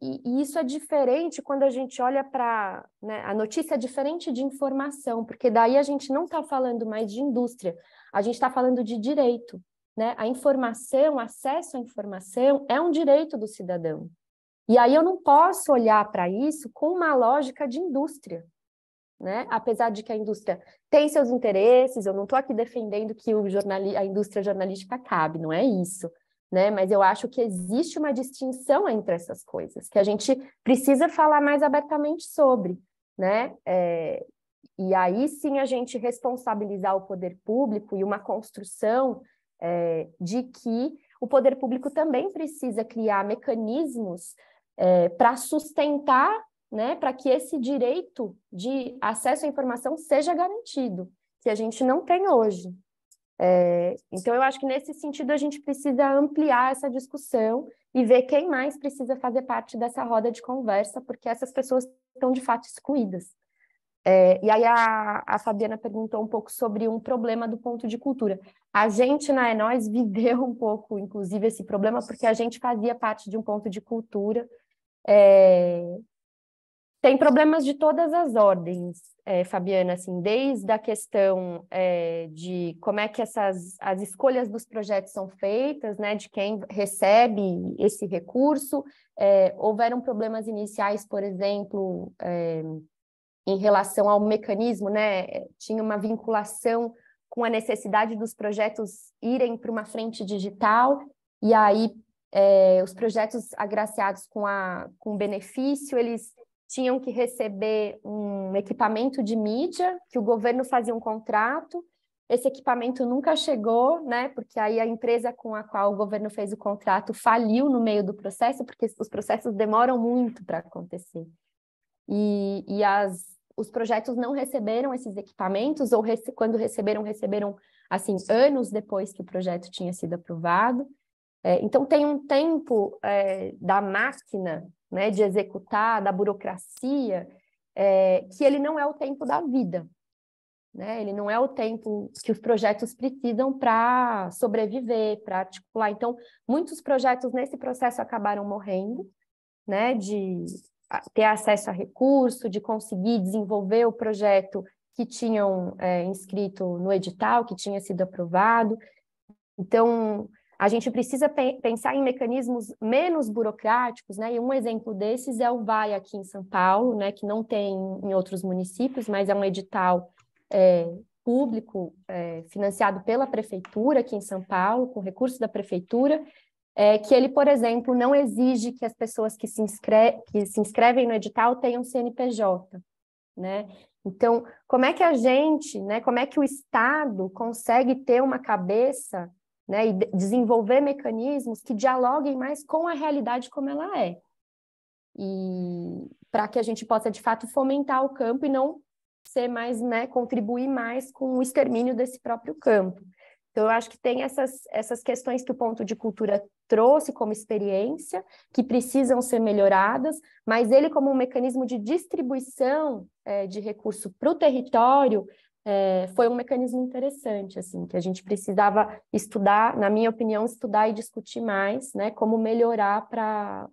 E isso é diferente quando a gente olha para, né, a notícia é diferente de informação, porque daí a gente não está falando mais de indústria, a gente está falando de direito, né? A informação, acesso à informação é um direito do cidadão. E aí eu não posso olhar para isso com uma lógica de indústria, né? Apesar de que a indústria tem seus interesses, eu não estou aqui defendendo que a indústria jornalística acabe, não é isso, né? Mas eu acho que existe uma distinção entre essas coisas, que a gente precisa falar mais abertamente sobre, né? E aí sim a gente responsabilizar o poder público e uma construção de que o poder público também precisa criar mecanismos para sustentar, né, para que esse direito de acesso à informação seja garantido, que a gente não tem hoje. Então, eu acho que nesse sentido a gente precisa ampliar essa discussão e ver quem mais precisa fazer parte dessa roda de conversa, porque essas pessoas estão de fato excluídas. E aí a Fabiana perguntou um pouco sobre um problema do ponto de cultura. A gente, na Nós, viveu um pouco, inclusive, esse problema, porque a gente fazia parte de um ponto de cultura. Tem problemas de todas as ordens, Fabiana, assim, desde a questão de como é que as escolhas dos projetos são feitas, né, de quem recebe esse recurso. Houveram problemas iniciais, por exemplo, em relação ao mecanismo, né? Tinha uma vinculação com a necessidade dos projetos irem para uma frente digital, e aí os projetos agraciados com benefício, eles tinham que receber um equipamento de mídia, que o governo fazia um contrato, esse equipamento nunca chegou, né? Porque aí a empresa com a qual o governo fez o contrato faliu no meio do processo, porque os processos demoram muito para acontecer. E os projetos não receberam esses equipamentos, ou quando receberam assim, anos depois que o projeto tinha sido aprovado. Então, tem um tempo da máquina, né, de executar, da burocracia, que ele não é o tempo da vida, né? Ele não é o tempo que os projetos precisam para sobreviver, para articular. Então, muitos projetos nesse processo acabaram morrendo, né, de ter acesso a recurso, de conseguir desenvolver o projeto que tinham inscrito no edital, que tinha sido aprovado. Então, a gente precisa pensar em mecanismos menos burocráticos, né? E um exemplo desses é o VAI aqui em São Paulo, né, que não tem em outros municípios, mas é um edital público financiado pela prefeitura aqui em São Paulo, com recursos da prefeitura, que ele, por exemplo, não exige que as pessoas que se inscrevem no edital tenham CNPJ, né? Então, como é que a gente, né, como é que o Estado consegue ter uma cabeça, né, e desenvolver mecanismos que dialoguem mais com a realidade como ela é? E para que a gente possa, de fato, fomentar o campo e não ser mais, né, contribuir mais com o extermínio desse próprio campo. Então, eu acho que tem essas questões que o ponto de cultura trouxe como experiência, que precisam ser melhoradas, mas ele, como um mecanismo de distribuição de recurso para o território, foi um mecanismo interessante, assim, que a gente precisava estudar, na minha opinião, estudar e discutir mais, né, como melhorar para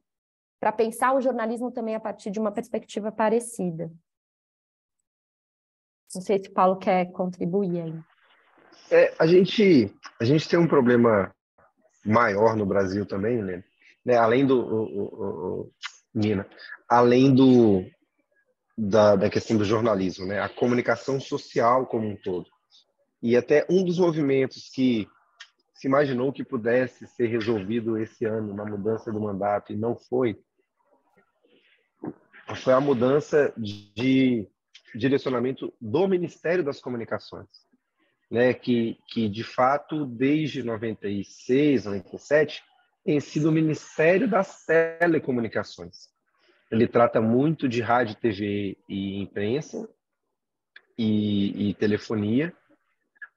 pensar o jornalismo também a partir de uma perspectiva parecida. Não sei se o Paulo quer contribuir aí. A gente tem um problema maior no Brasil também, né? Além do Nina, além da questão do jornalismo, né? A comunicação social como um todo. E até um dos movimentos que se imaginou que pudesse ser resolvido esse ano na mudança do mandato e não foi a mudança de direcionamento do Ministério das Comunicações, né, que de fato, desde 96, 97, tem sido o Ministério das Telecomunicações. Ele trata muito de rádio, TV e imprensa e telefonia,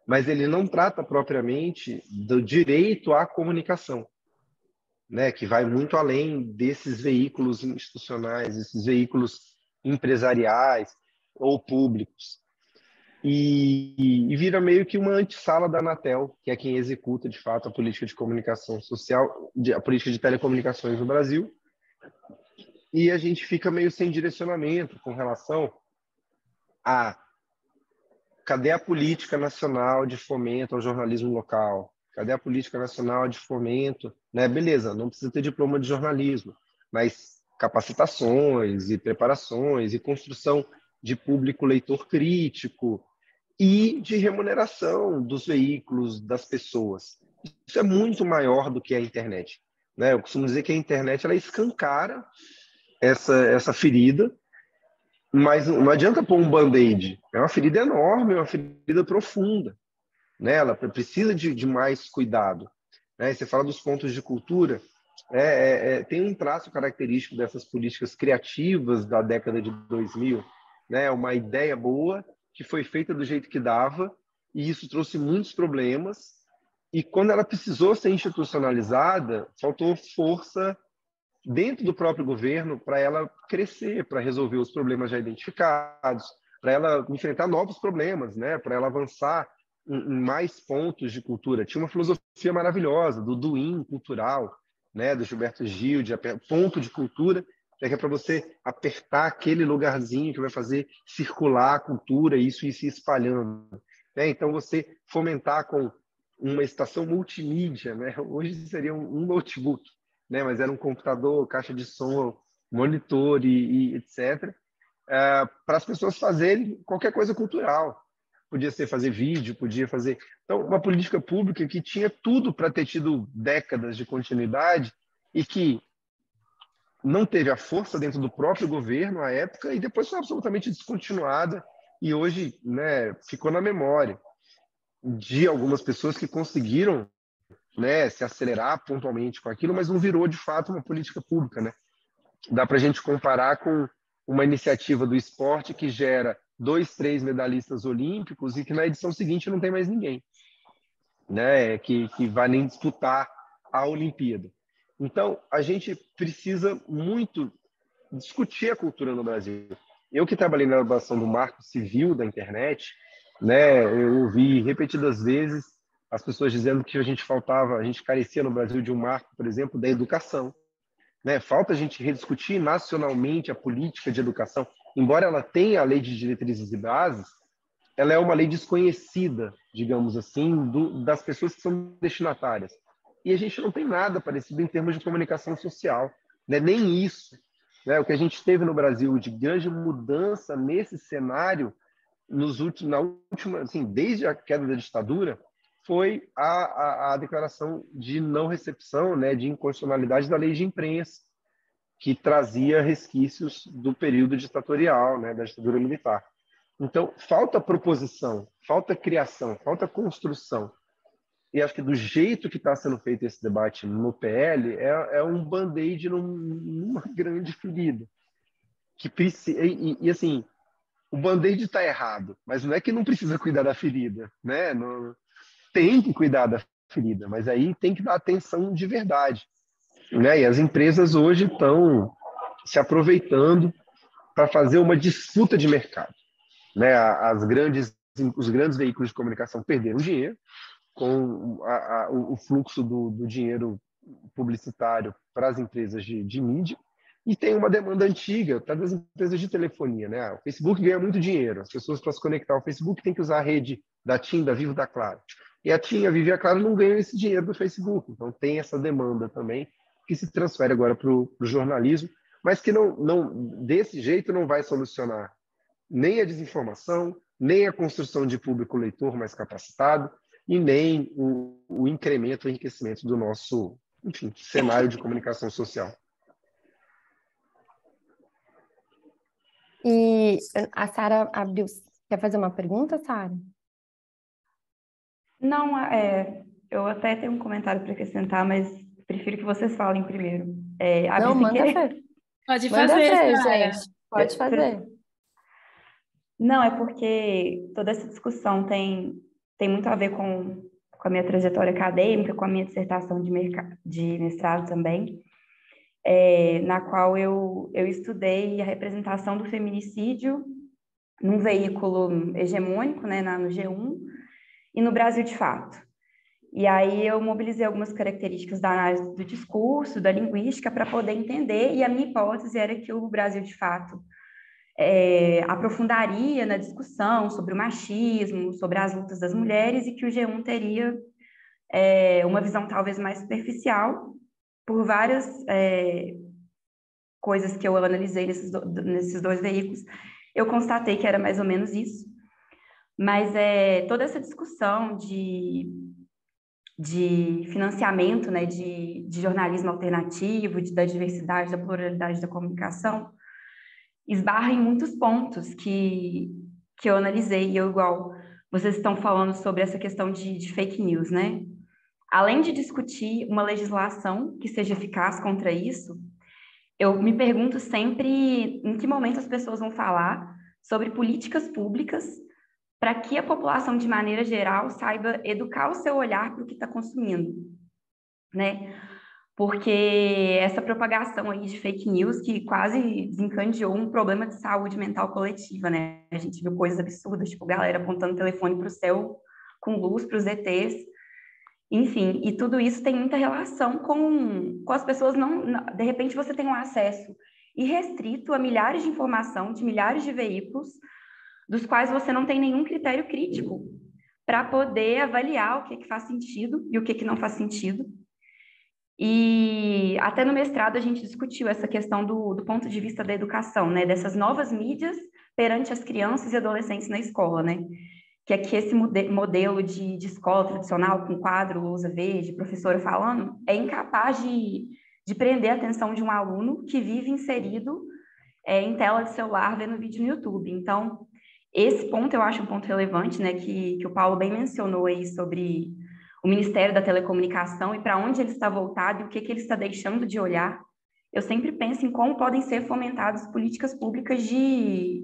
mas ele não trata propriamente do direito à comunicação, né, que vai muito além desses veículos institucionais, esses veículos empresariais ou públicos. E vira meio que uma antessala da Anatel, que é quem executa, de fato, a política de comunicação social, a política de telecomunicações no Brasil. E a gente fica meio sem direcionamento com relação a Cadê a política nacional de fomento ao jornalismo local? Cadê a política nacional de fomento? Né? Beleza, não precisa ter diploma de jornalismo, mas capacitações e preparações e construção de público leitor crítico e de remuneração dos veículos, das pessoas. Isso é muito maior do que a internet. Né? Eu costumo dizer que a internet ela escancara essa ferida, mas não adianta pôr um band-aid. É uma ferida enorme, é uma ferida profunda. Né? Ela precisa de mais cuidado. Né? Você fala dos pontos de cultura, tem um traço característico dessas políticas criativas da década de 2000, né? Uma ideia boa que foi feita do jeito que dava, e isso trouxe muitos problemas, e quando ela precisou ser institucionalizada, faltou força dentro do próprio governo para ela crescer, para resolver os problemas já identificados, para ela enfrentar novos problemas, né? Para ela avançar em mais pontos de cultura. Tinha uma filosofia maravilhosa do Duin cultural, né? Do Gilberto Gil, de ponto de cultura, que é para você apertar aquele lugarzinho que vai fazer circular a cultura e isso ir se espalhando. Né? Então, você fomentar com uma estação multimídia, né? Hoje seria um notebook, né? Mas era um computador, caixa de som, monitor e etc. Para as pessoas fazerem qualquer coisa cultural. Podia ser fazer vídeo, podia fazer... Então, uma política pública que tinha tudo para ter tido décadas de continuidade e que não teve a força dentro do próprio governo à época e depois foi absolutamente descontinuada e hoje, né, ficou na memória de algumas pessoas que conseguiram, né, se acelerar pontualmente com aquilo, mas não virou de fato uma política pública, né? Dá para a gente comparar com uma iniciativa do esporte que gera 2, 3 medalhistas olímpicos e que na edição seguinte não tem mais ninguém, né, que vai nem disputar a Olimpíada. Então, a gente precisa muito discutir a cultura no Brasil. Eu que trabalhei na elaboração do marco civil da internet, né, eu ouvi repetidas vezes as pessoas dizendo que a gente carecia no Brasil de um marco, por exemplo, da educação. Né? Falta a gente rediscutir nacionalmente a política de educação. Embora ela tenha a lei de diretrizes e bases, ela é uma lei desconhecida, digamos assim, das pessoas que são destinatárias. E a gente não tem nada parecido em termos de comunicação social, né? Nem isso. Né? O que a gente teve no Brasil de grande mudança nesse cenário, assim, desde a queda da ditadura, foi a declaração de não recepção, né, de inconstitucionalidade da lei de imprensa, que trazia resquícios do período ditatorial, né, da ditadura militar. Então, falta proposição, falta criação, falta construção. E acho que do jeito que está sendo feito esse debate no PL, é um band-aid numa grande ferida. Assim, o band-aid está errado, mas não é que não precisa cuidar da ferida, né? Não, tem que cuidar da ferida, mas aí tem que dar atenção de verdade. Né? E as empresas hoje estão se aproveitando para fazer uma disputa de mercado. Né? Os grandes veículos de comunicação perderam dinheiro com o fluxo do dinheiro publicitário para as empresas de mídia, e tem uma demanda antiga para as empresas de telefonia. Né? O Facebook ganha muito dinheiro, as pessoas para se conectar ao Facebook têm que usar a rede da TIM, da Vivo, da Claro. E a TIM, a Vivo e a Claro não ganham esse dinheiro do Facebook, então tem essa demanda também que se transfere agora para o jornalismo, mas que não desse jeito não vai solucionar nem a desinformação, nem a construção de público leitor mais capacitado e nem o incremento, o enriquecimento do nosso, enfim, cenário de comunicação social. E a Sara abriu. Quer fazer uma pergunta, Sara? Não, eu até tenho um comentário para acrescentar, mas prefiro que vocês falem primeiro. Não, manda ver. Pode Manda fazer, ver, Sara. gente. Pode fazer. Não, é porque toda essa discussão tem muito a ver com a minha trajetória acadêmica, com a minha dissertação de mestrado também, na qual eu estudei a representação do feminicídio num veículo hegemônico, né, no G1, e no Brasil de fato. E aí eu mobilizei algumas características da análise do discurso, da linguística, para poder entender, e a minha hipótese era que o Brasil de fato aprofundaria na discussão sobre o machismo, sobre as lutas das mulheres, e que o G1 teria uma visão talvez mais superficial por várias coisas que eu analisei nesses dois veículos. Eu constatei que era mais ou menos isso, mas toda essa discussão de financiamento, né, de jornalismo alternativo, da diversidade, da pluralidade da comunicação, esbarra em muitos pontos que eu analisei, e igual vocês estão falando sobre essa questão de fake news, né? Além de discutir uma legislação que seja eficaz contra isso, eu me pergunto sempre em que momento as pessoas vão falar sobre políticas públicas para que a população, de maneira geral, saiba educar o seu olhar para o que está consumindo, né? Porque essa propagação aí de fake news que quase desencadeou um problema de saúde mental coletiva, né? A gente viu coisas absurdas, tipo, galera apontando o telefone para o céu com luz para os ETs. Enfim, e tudo isso tem muita relação com as pessoas de repente você tem um acesso irrestrito a milhares de informação, de milhares de veículos, dos quais você não tem nenhum critério crítico para poder avaliar o que faz sentido e o que não faz sentido. E até no mestrado a gente discutiu essa questão do ponto de vista da educação, né? Dessas novas mídias perante as crianças e adolescentes na escola, né? Que aqui esse modelo de escola tradicional, com quadro, lousa verde, professora falando, é incapaz de prender a atenção de um aluno que vive inserido em tela de celular vendo vídeo no YouTube. Então, esse ponto eu acho um ponto relevante, né, que o Paulo bem mencionou aí sobre o Ministério da Telecomunicação e para onde ele está voltado e o que ele está deixando de olhar. Eu sempre penso em como podem ser fomentadas políticas públicas de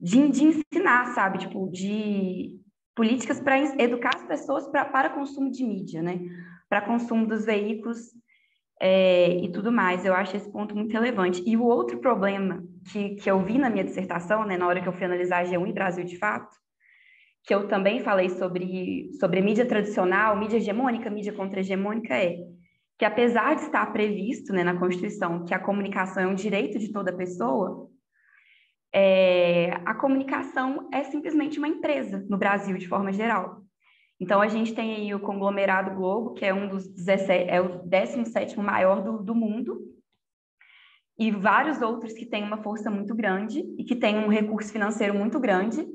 ensinar, sabe? Tipo, de políticas para educar as pessoas para consumo de mídia, né? Para consumo dos veículos e tudo mais. Eu acho esse ponto muito relevante. E o outro problema que eu vi na minha dissertação, né, na hora que eu fui analisar a G1 e Brasil de Fato, que eu também falei sobre mídia tradicional, mídia hegemônica, mídia contra-hegemônica, que apesar de estar previsto, né, na Constituição que a comunicação é um direito de toda pessoa, a comunicação é simplesmente uma empresa no Brasil, de forma geral. Então, a gente tem aí o conglomerado Globo, que é o 17º maior do mundo, e vários outros que têm uma força muito grande e que têm um recurso financeiro muito grande,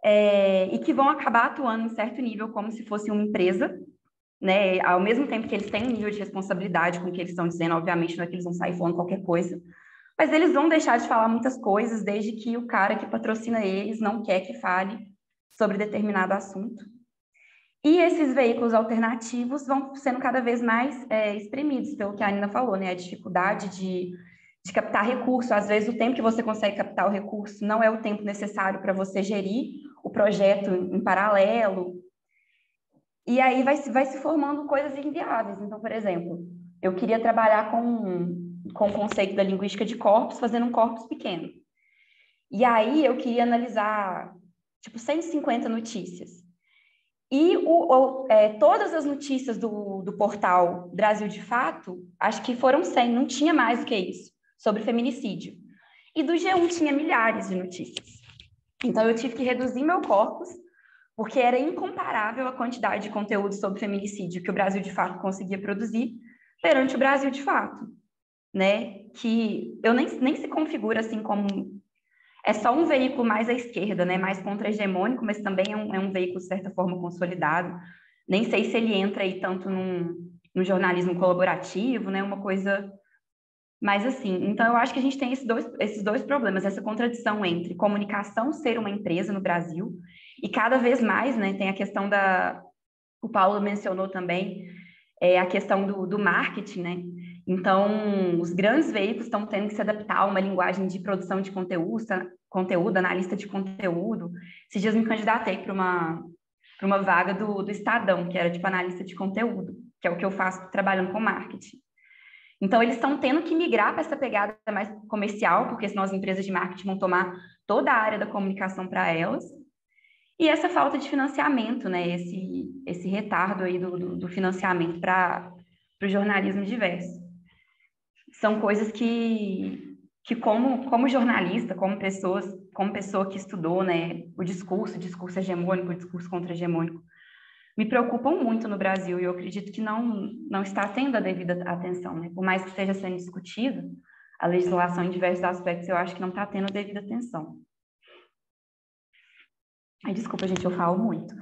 e que vão acabar atuando em certo nível como se fosse uma empresa, né? Ao mesmo tempo que eles têm um nível de responsabilidade com o que eles estão dizendo, obviamente não é que eles vão sair falando qualquer coisa, mas eles vão deixar de falar muitas coisas desde que o cara que patrocina eles não quer que fale sobre determinado assunto. E esses veículos alternativos vão sendo cada vez mais espremidos, pelo que a Nina falou, né? A dificuldade de captar recurso. Às vezes, o tempo que você consegue captar o recurso não é o tempo necessário para você gerir o projeto em paralelo. E aí vai se formando coisas inviáveis. Então, por exemplo, eu queria trabalhar com o conceito da linguística de corpos, fazendo um corpus pequeno. E aí eu queria analisar, tipo, 150 notícias. E todas as notícias do portal Brasil de Fato, acho que foram 100, não tinha mais do que isso, sobre feminicídio. E do G1 tinha milhares de notícias. Então eu tive que reduzir meu corpus, porque era incomparável a quantidade de conteúdo sobre feminicídio que o Brasil de Fato conseguia produzir perante o Brasil de Fato, né? Que eu nem se configura assim como... É só um veículo mais à esquerda, né? Mais contra-hegemônico, mas também é um veículo, de certa forma, consolidado. Nem sei se ele entra aí tanto no jornalismo colaborativo, né? Uma coisa mais assim. Então, eu acho que a gente tem esses dois problemas, essa contradição entre comunicação ser uma empresa no Brasil e cada vez mais, né? Tem a questão o Paulo mencionou também, a questão do marketing, né? Então, os grandes veículos estão tendo que se adaptar a uma linguagem de produção de conteúdo, analista de conteúdo. Esses dias me candidatei para uma vaga do Estadão, que era tipo analista de conteúdo, que é o que eu faço trabalhando com marketing. Então, eles estão tendo que migrar para essa pegada mais comercial, porque senão as empresas de marketing vão tomar toda a área da comunicação para elas. E essa falta de financiamento, né? Esse retardo aí do financiamento para o jornalismo diverso. São coisas que que como jornalista, como pessoa que estudou, né, o discurso hegemônico, o discurso contra-hegemônico, me preocupam muito no Brasil, e eu acredito que não está tendo a devida atenção, né? Por mais que esteja sendo discutido a legislação em diversos aspectos, eu acho que não está tendo a devida atenção. Ai, desculpa, gente, eu falo muito.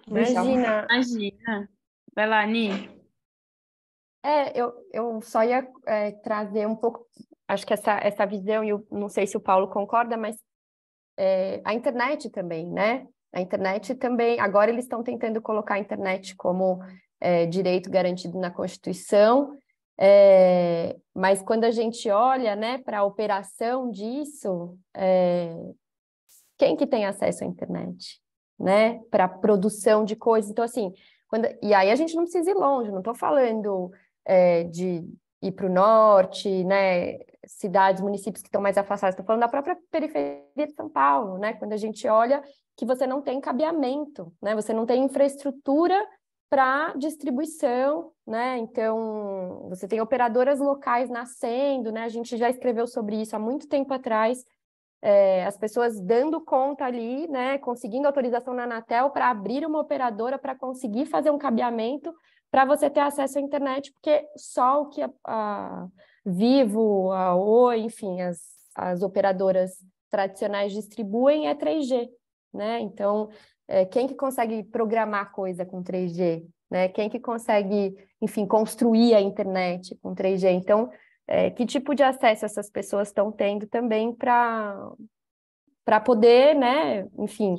Imagina. Imagina. Vai lá, Ni. Eu só ia trazer um pouco, acho que essa visão, e eu não sei se o Paulo concorda, mas a internet também, né? A internet também, agora eles estão tentando colocar a internet como direito garantido na Constituição, mas quando a gente olha, né, para a operação disso, quem que tem acesso à internet, né? Para a produção de coisas. Então, assim, e aí a gente não precisa ir longe, não estou falando de ir para o norte, né? Cidades, municípios que estão mais afastados, estou falando da própria periferia de São Paulo, né? Quando a gente olha que você não tem cabeamento, né? Você não tem infraestrutura para distribuição, né? Então, você tem operadoras locais nascendo, né? A gente já escreveu sobre isso há muito tempo atrás, as pessoas dando conta ali, né, conseguindo autorização na Anatel para abrir uma operadora para conseguir fazer um cabeamento para você ter acesso à internet, porque só o que a Vivo, a Oi, enfim, as operadoras tradicionais distribuem é 3G, né? Então, quem que consegue programar coisa com 3G, né? Quem que consegue, enfim, construir a internet com 3G? Então, que tipo de acesso essas pessoas estão tendo também para poder, né, enfim,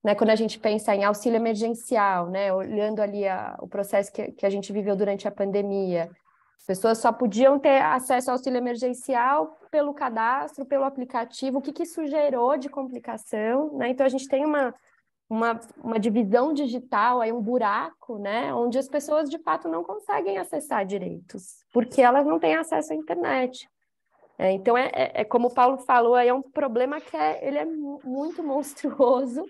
né, quando a gente pensa em auxílio emergencial, né, olhando ali o processo que a gente viveu durante a pandemia, as pessoas só podiam ter acesso ao auxílio emergencial pelo cadastro, pelo aplicativo, o que isso gerou de complicação, né? Então a gente tem uma divisão digital, aí um buraco, né, onde as pessoas de fato não conseguem acessar direitos, porque elas não têm acesso à internet. Então, como o Paulo falou, aí é um problema que ele é muito monstruoso,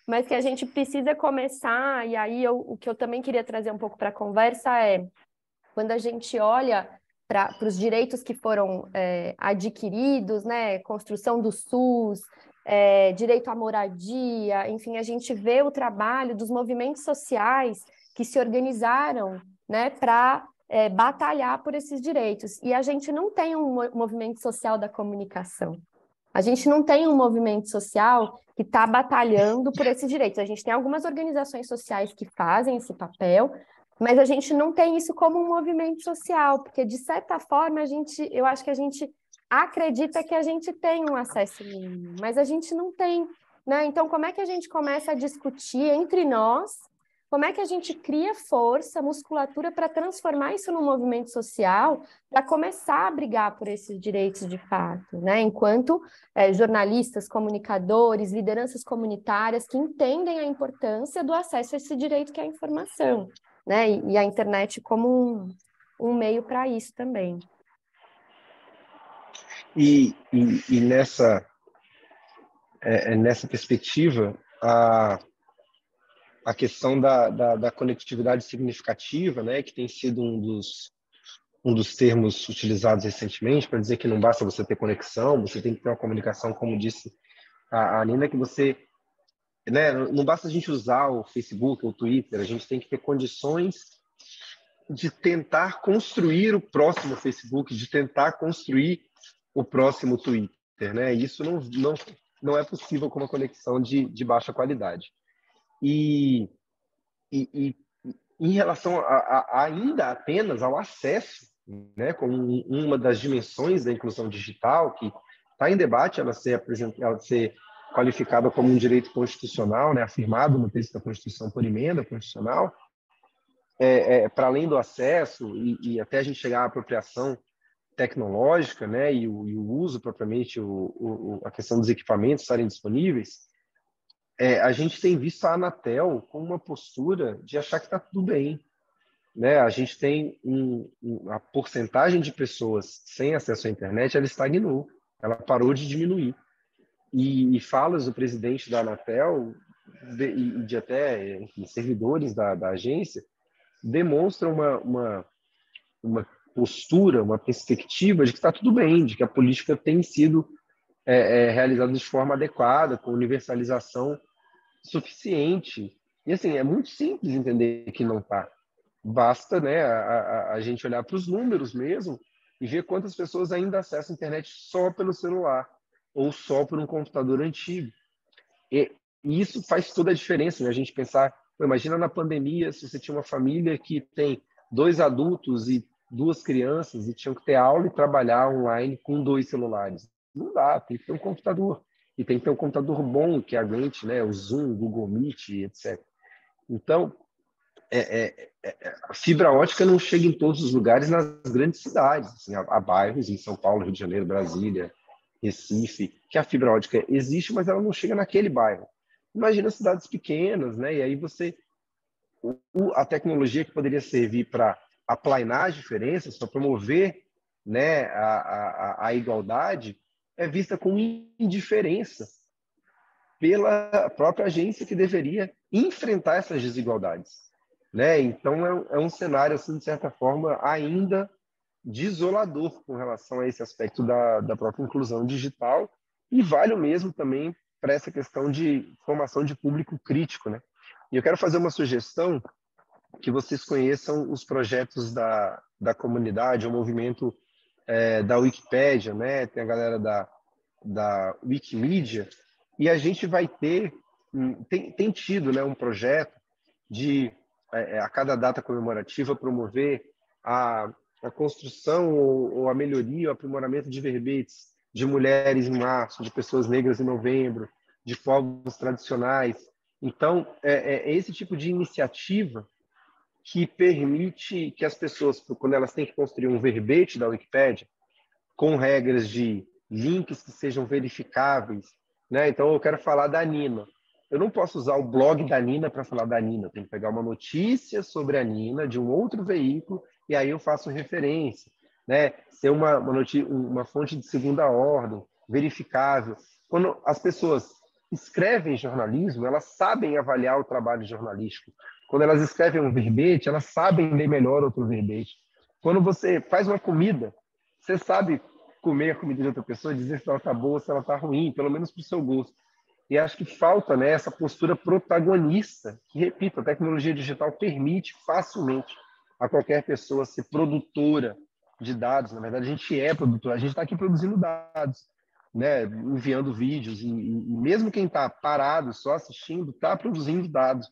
mas que a gente precisa começar, e aí o que eu também queria trazer um pouco para a conversa é, quando a gente olha para os direitos que foram adquiridos, né, construção do SUS, direito à moradia, enfim, a gente vê o trabalho dos movimentos sociais que se organizaram, né, para batalhar por esses direitos. E a gente não tem um movimento social da comunicação. A gente não tem um movimento social que está batalhando por esses direitos. A gente tem algumas organizações sociais que fazem esse papel, mas a gente não tem isso como um movimento social, porque, de certa forma, eu acho que a gente acredita que a gente tem um acesso mínimo, mas a gente não tem, né? Então, como é que a gente começa a discutir entre nós? Como é que a gente cria força, musculatura para transformar isso num movimento social, para começar a brigar por esses direitos de fato, né? Enquanto jornalistas, comunicadores, lideranças comunitárias que entendem a importância do acesso a esse direito que é a informação, né? E a internet como um meio para isso também. E nessa perspectiva, a questão da conectividade significativa, né, que tem sido um dos termos utilizados recentemente para dizer que não basta você ter conexão, você tem que ter uma comunicação, como disse a Nina, que você, né, não basta a gente usar o Facebook ou o Twitter, a gente tem que ter condições de tentar construir o próximo Facebook, de tentar construir o próximo Twitter, né? Isso não é possível com uma conexão de baixa qualidade. E em relação ainda apenas ao acesso, né, como uma das dimensões da inclusão digital que está em debate, ela ser qualificada como um direito constitucional, né, afirmado no texto da Constituição por emenda constitucional, para além do acesso e até a gente chegar à apropriação tecnológica, né, e o uso propriamente, a questão dos equipamentos estarem disponíveis, a gente tem visto a Anatel com uma postura de achar que está tudo bem, né? A gente tem a porcentagem de pessoas sem acesso à internet, ela estagnou, ela parou de diminuir. E falas do presidente da Anatel e de até, enfim, servidores da agência demonstram postura, uma perspectiva de que está tudo bem, de que a política tem sido realizada de forma adequada, com universalização suficiente. E assim, é muito simples entender que não está. Basta, né, a gente olhar para os números mesmo e ver quantas pessoas ainda acessam a internet só pelo celular ou só por um computador antigo. E isso faz toda a diferença, né? A gente pensar, imagina na pandemia, se você tinha uma família que tem 2 adultos e 2 crianças e tinham que ter aula e trabalhar online com 2 celulares. Não dá, tem que ter um computador. E tem que ter um computador bom que aguente, né, o Zoom, o Google Meet, etc. Então, a fibra ótica não chega em todos os lugares nas grandes cidades. Assim, há bairros em São Paulo, Rio de Janeiro, Brasília, Recife, que a fibra ótica existe, mas ela não chega naquele bairro. Imagina cidades pequenas, né? E aí a tecnologia que poderia servir para aplainar as diferenças, para promover, né, a igualdade, é vista como indiferença pela própria agência que deveria enfrentar essas desigualdades, né? Então é um cenário, assim, de certa forma, ainda desolador com relação a esse aspecto da própria inclusão digital, e vale o mesmo também para essa questão de formação de público crítico, né? E eu quero fazer uma sugestão, que vocês conheçam os projetos da comunidade, o movimento da Wikipédia, né? Tem a galera da Wikimedia, e a gente vai ter, tem tido, né, um projeto de, a cada data comemorativa, promover a construção ou a melhoria, o aprimoramento de verbetes de mulheres em março, de pessoas negras em novembro, de povos tradicionais. Então, é esse tipo de iniciativa que permite que as pessoas, quando elas têm que construir um verbete da Wikipédia, com regras de links que sejam verificáveis, né? Então, eu quero falar da Nina. Eu não posso usar o blog da Nina para falar da Nina. Eu tenho que pegar uma notícia sobre a Nina de um outro veículo e aí eu faço referência, né? Ser uma fonte de segunda ordem, verificável. Quando as pessoas escrevem jornalismo, elas sabem avaliar o trabalho jornalístico. Quando elas escrevem um verbete, elas sabem ler melhor outro verbete. Quando você faz uma comida, você sabe comer a comida de outra pessoa e dizer se ela está boa ou se ela está ruim, pelo menos para o seu gosto. E acho que falta, né, essa postura protagonista, que, repito, a tecnologia digital permite facilmente a qualquer pessoa ser produtora de dados. Na verdade, a gente é produtor, a gente está aqui produzindo dados, né, enviando vídeos, e mesmo quem está parado, só assistindo, está produzindo dados,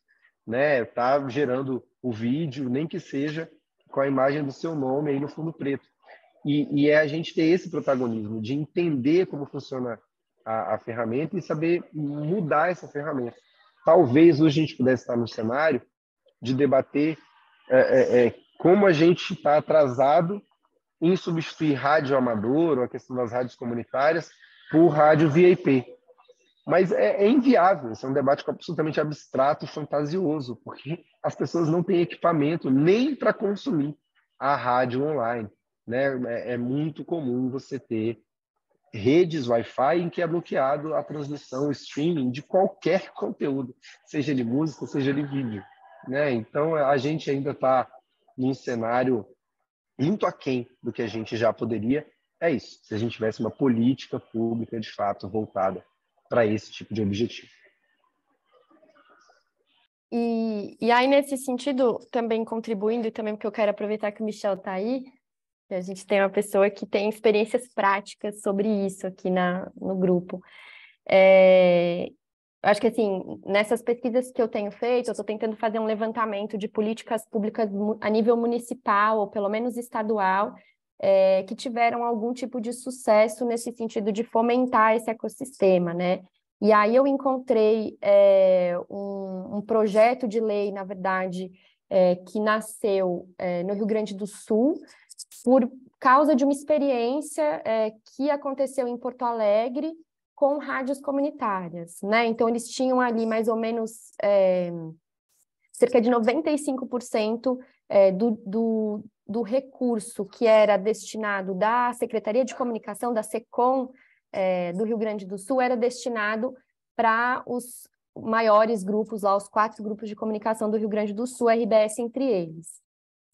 né, está gerando o vídeo, nem que seja com a imagem do seu nome aí no fundo preto. E é a gente ter esse protagonismo, de entender como funciona a ferramenta e saber mudar essa ferramenta. Talvez hoje a gente pudesse estar no cenário de debater como a gente está atrasado em substituir rádio amador, ou a questão das rádios comunitárias, por rádio via IP. Mas é inviável, isso é um debate absolutamente abstrato e fantasioso, porque as pessoas não têm equipamento nem para consumir a rádio online, né? É muito comum você ter redes Wi-Fi em que é bloqueado a transmissão, o streaming de qualquer conteúdo, seja de música, seja de vídeo, né? Então, a gente ainda está num cenário muito aquém do que a gente já poderia. É isso, se a gente tivesse uma política pública, de fato, voltada para esse tipo de objetivo. E aí, nesse sentido, também contribuindo, e também porque eu quero aproveitar que o Michel está aí, que a gente tem uma pessoa que tem experiências práticas sobre isso aqui no grupo. Acho que, assim, nessas pesquisas que eu tenho feito, eu estou tentando fazer um levantamento de políticas públicas a nível municipal, ou pelo menos estadual, que tiveram algum tipo de sucesso nesse sentido de fomentar esse ecossistema, né? E aí eu encontrei um projeto de lei, na verdade, que nasceu no Rio Grande do Sul, por causa de uma experiência que aconteceu em Porto Alegre com rádios comunitárias, né? Então, eles tinham ali mais ou menos cerca de 95% do recurso que era destinado da Secretaria de Comunicação, da SECOM, do Rio Grande do Sul, era destinado para os maiores grupos, lá, os 4 grupos de comunicação do Rio Grande do Sul, RBS entre eles.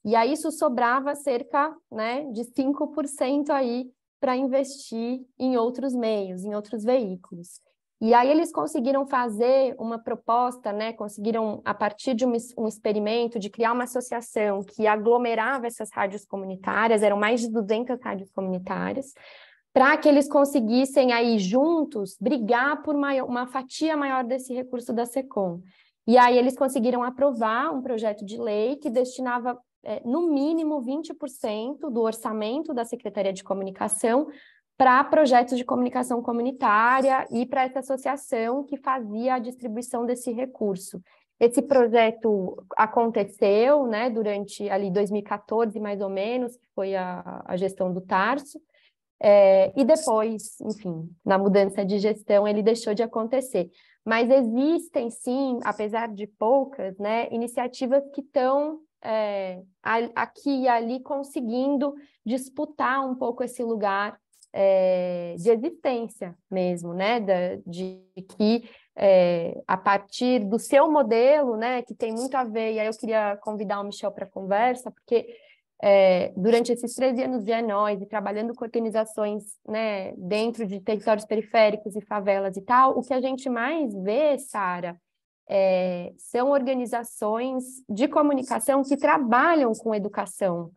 E aí isso sobrava cerca, né, de 5% aí para investir em outros meios, em outros veículos. E aí eles conseguiram fazer uma proposta, né, conseguiram, a partir de um experimento, de criar uma associação que aglomerava essas rádios comunitárias, eram mais de 200 rádios comunitárias, para que eles conseguissem aí juntos brigar por uma fatia maior desse recurso da SECOM. E aí eles conseguiram aprovar um projeto de lei que destinava no mínimo 20% do orçamento da Secretaria de Comunicação para projetos de comunicação comunitária e para essa associação que fazia a distribuição desse recurso. Esse projeto aconteceu, né, durante ali 2014, mais ou menos, que foi a gestão do Tarso, e depois, enfim, na mudança de gestão, ele deixou de acontecer. Mas existem, sim, apesar de poucas, né, iniciativas que estão aqui e ali conseguindo disputar um pouco esse lugar de existência mesmo, né, de que a partir do seu modelo, né, que tem muito a ver, e aí eu queria convidar o Michel para a conversa, porque durante esses 13 anos de Enóis e trabalhando com organizações, né, dentro de territórios periféricos e favelas e tal, o que a gente mais vê, Sara, são organizações de comunicação que trabalham com educação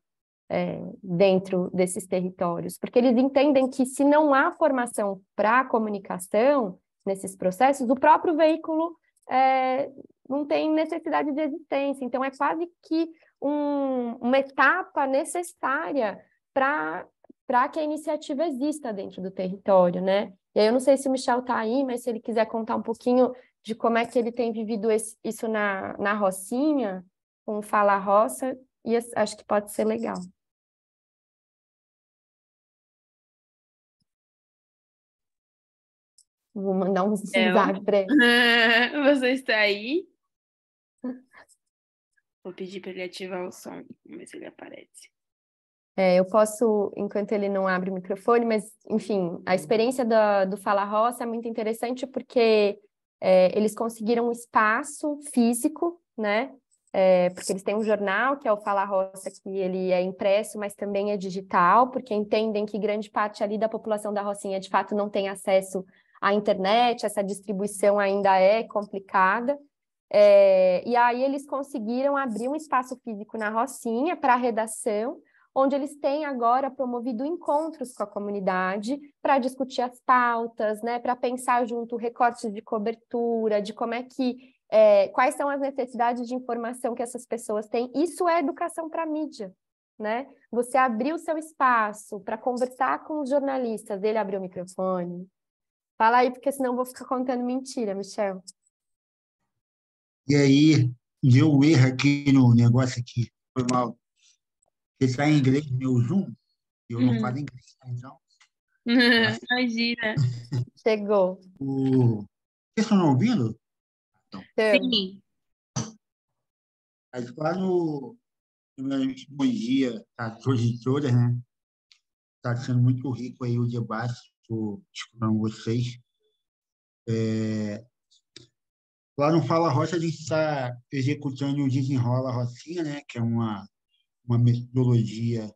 dentro desses territórios, porque eles entendem que se não há formação para a comunicação nesses processos, o próprio veículo não tem necessidade de existência, então é quase que uma etapa necessária para que a iniciativa exista dentro do território, né? E aí eu não sei se o Michel está aí, mas se ele quiser contar um pouquinho de como é que ele tem vivido isso na Rocinha, com o Fala Roça, e acho que pode ser legal. Vou mandar um zap para ele. Você está aí? Vou pedir para ele ativar o som, vamos ver se ele aparece. Eu posso, enquanto ele não abre o microfone, mas, enfim, a experiência do Fala Roça é muito interessante porque eles conseguiram um espaço físico, né? Porque eles têm um jornal, que é o Fala Roça, que ele é impresso, mas também é digital, porque entendem que grande parte ali da população da Rocinha, de fato, não tem acesso à internet, essa distribuição ainda é complicada. E aí eles conseguiram abrir um espaço físico na Rocinha para a redação, onde eles têm agora promovido encontros com a comunidade para discutir as pautas, né, para pensar junto recortes de cobertura, de como é que quais são as necessidades de informação que essas pessoas têm. Isso é educação para a mídia, né? Você abrir o seu espaço para conversar com os jornalistas, ele abriu o microfone. Fala aí, porque senão eu vou ficar contando mentira, Michel. E aí, deu erro aqui no negócio aqui. Foi mal. Porque está em inglês, meu Zoom, e eu não falo inglês, então... Imagina. Chegou. Vocês estão me ouvindo? Sim. Mas lá primeiramente, bom dia a todos e todas, né? Está sendo muito rico aí o debate, estou escutando vocês. Lá no Fala Roça, a gente está executando o Desenrola Rocinha, né? Que é uma metodologia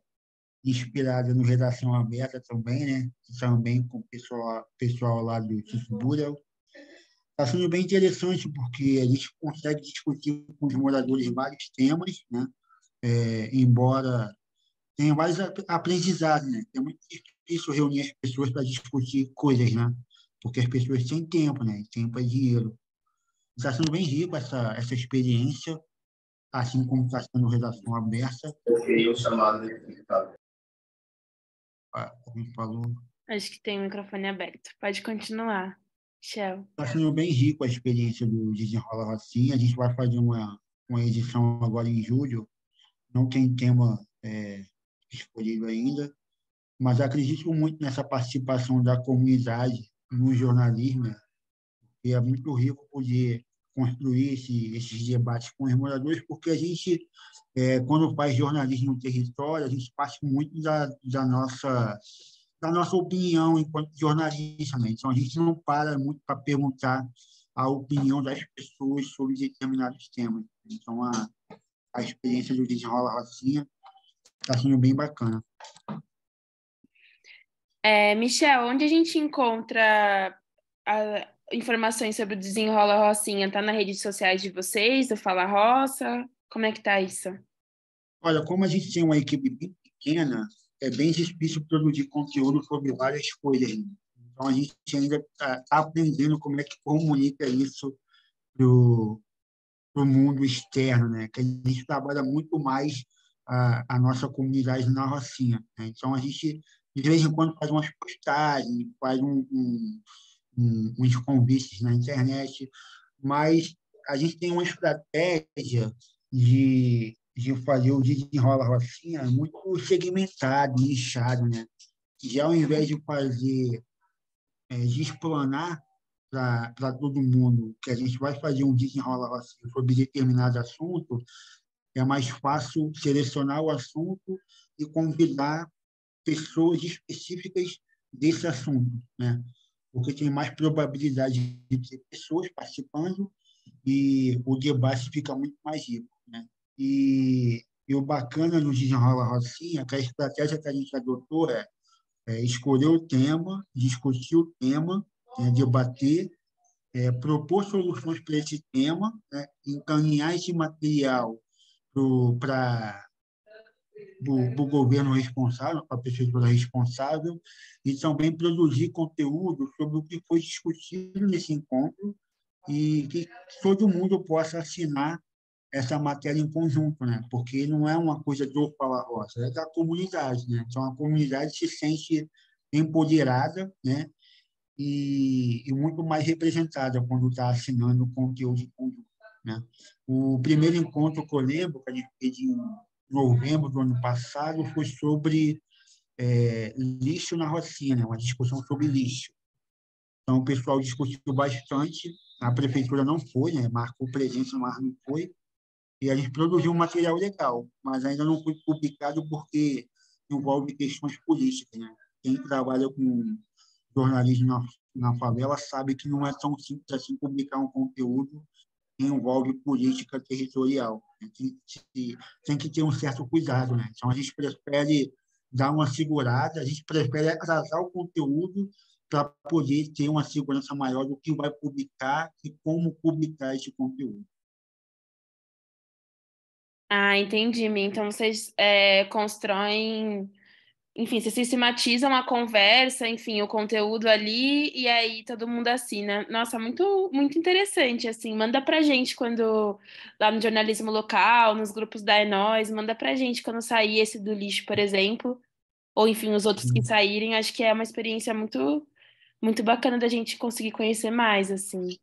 inspirada no Redação Aberta também, né? Também com o pessoal lá do Tisburel. Está sendo bem interessante porque a gente consegue discutir com os moradores vários temas, né? Embora tenha vários aprendizados, né? É muito difícil reunir as pessoas para discutir coisas, né? Porque as pessoas têm tempo, né? Tempo é dinheiro. Está sendo bem rico essa experiência, assim como está sendo Redação Aberta. Eu o chamado identificado. Como falou. Acho que tem o microfone aberto. Pode continuar, Michel. Está sendo bem rico a experiência do Desenrola Rocinha. A gente vai fazer uma edição agora em julho. Não tem tema escolhido ainda, mas acredito muito nessa participação da comunidade no jornalismo, né? E é muito rico poder construir esses debates com os moradores, porque a gente, quando faz jornalismo no território, a gente parte muito da nossa opinião enquanto jornalista, né? Então, a gente não para muito para perguntar a opinião das pessoas sobre determinados temas. Então, a experiência do Desenrola Rocinha está sendo bem bacana. Michel, onde a gente encontra informações sobre o Desenrola Rocinha? Tá nas redes sociais de vocês, do Fala Roça? Como é que tá isso? Olha, como a gente tem uma equipe bem pequena, é bem difícil produzir conteúdo sobre várias coisas, né? Então, a gente ainda está aprendendo como é que comunica isso para o mundo externo, né? Que a gente trabalha muito mais a nossa comunidade na Rocinha, né? Então, a gente, de vez em quando, faz umas postagens, faz uns convites na internet, mas a gente tem uma estratégia de fazer o Desenrola Rocinha muito segmentado, nichado, né? Já ao invés de fazer, de explanar para todo mundo que a gente vai fazer um Desenrola Rocinha sobre determinado assunto, é mais fácil selecionar o assunto e convidar pessoas específicas desse assunto, né? Porque tem mais probabilidade de ter pessoas participando e o debate fica muito mais rico, né? E o bacana no Desenrola Rocinha é que a estratégia que a gente adotou é escolher o tema, discutir o tema, debater, propor soluções para esse tema, né? Encaminhar esse material para do governo responsável, para a prefeitura responsável, e também produzir conteúdo sobre o que foi discutido nesse encontro e que todo mundo possa assinar essa matéria em conjunto, né? Porque não é uma coisa do Fala Roça, é da comunidade, né? Então, a comunidade se sente empoderada, né? E muito mais representada quando está assinando o conteúdo em conjunto, né? O primeiro encontro que eu lembro, que a gente fez em novembro do ano passado, foi sobre lixo na Rocinha, né? Uma discussão sobre lixo. Então, o pessoal discutiu bastante, a prefeitura não foi, né? Marcou presença, mas não foi, e a gente produziu um material legal, mas ainda não foi publicado porque envolve questões políticas, né? Quem trabalha com jornalismo na favela sabe que não é tão simples assim publicar um conteúdo que envolve política territorial. Tem que ter um certo cuidado, né? Então, a gente prefere dar uma segurada, a gente prefere atrasar o conteúdo para poder ter uma segurança maior do que vai publicar e como publicar esse conteúdo. Ah, entendi, Mi. Então vocês constroem, enfim, vocês sistematizam a conversa, enfim, o conteúdo ali, e aí todo mundo assina. Nossa, muito, muito interessante, assim. Manda pra gente quando, lá no jornalismo local, nos grupos da É Nós, manda pra gente quando sair esse do lixo, por exemplo, ou enfim, os outros que saírem. Acho que é uma experiência muito, muito bacana da gente conseguir conhecer mais, assim.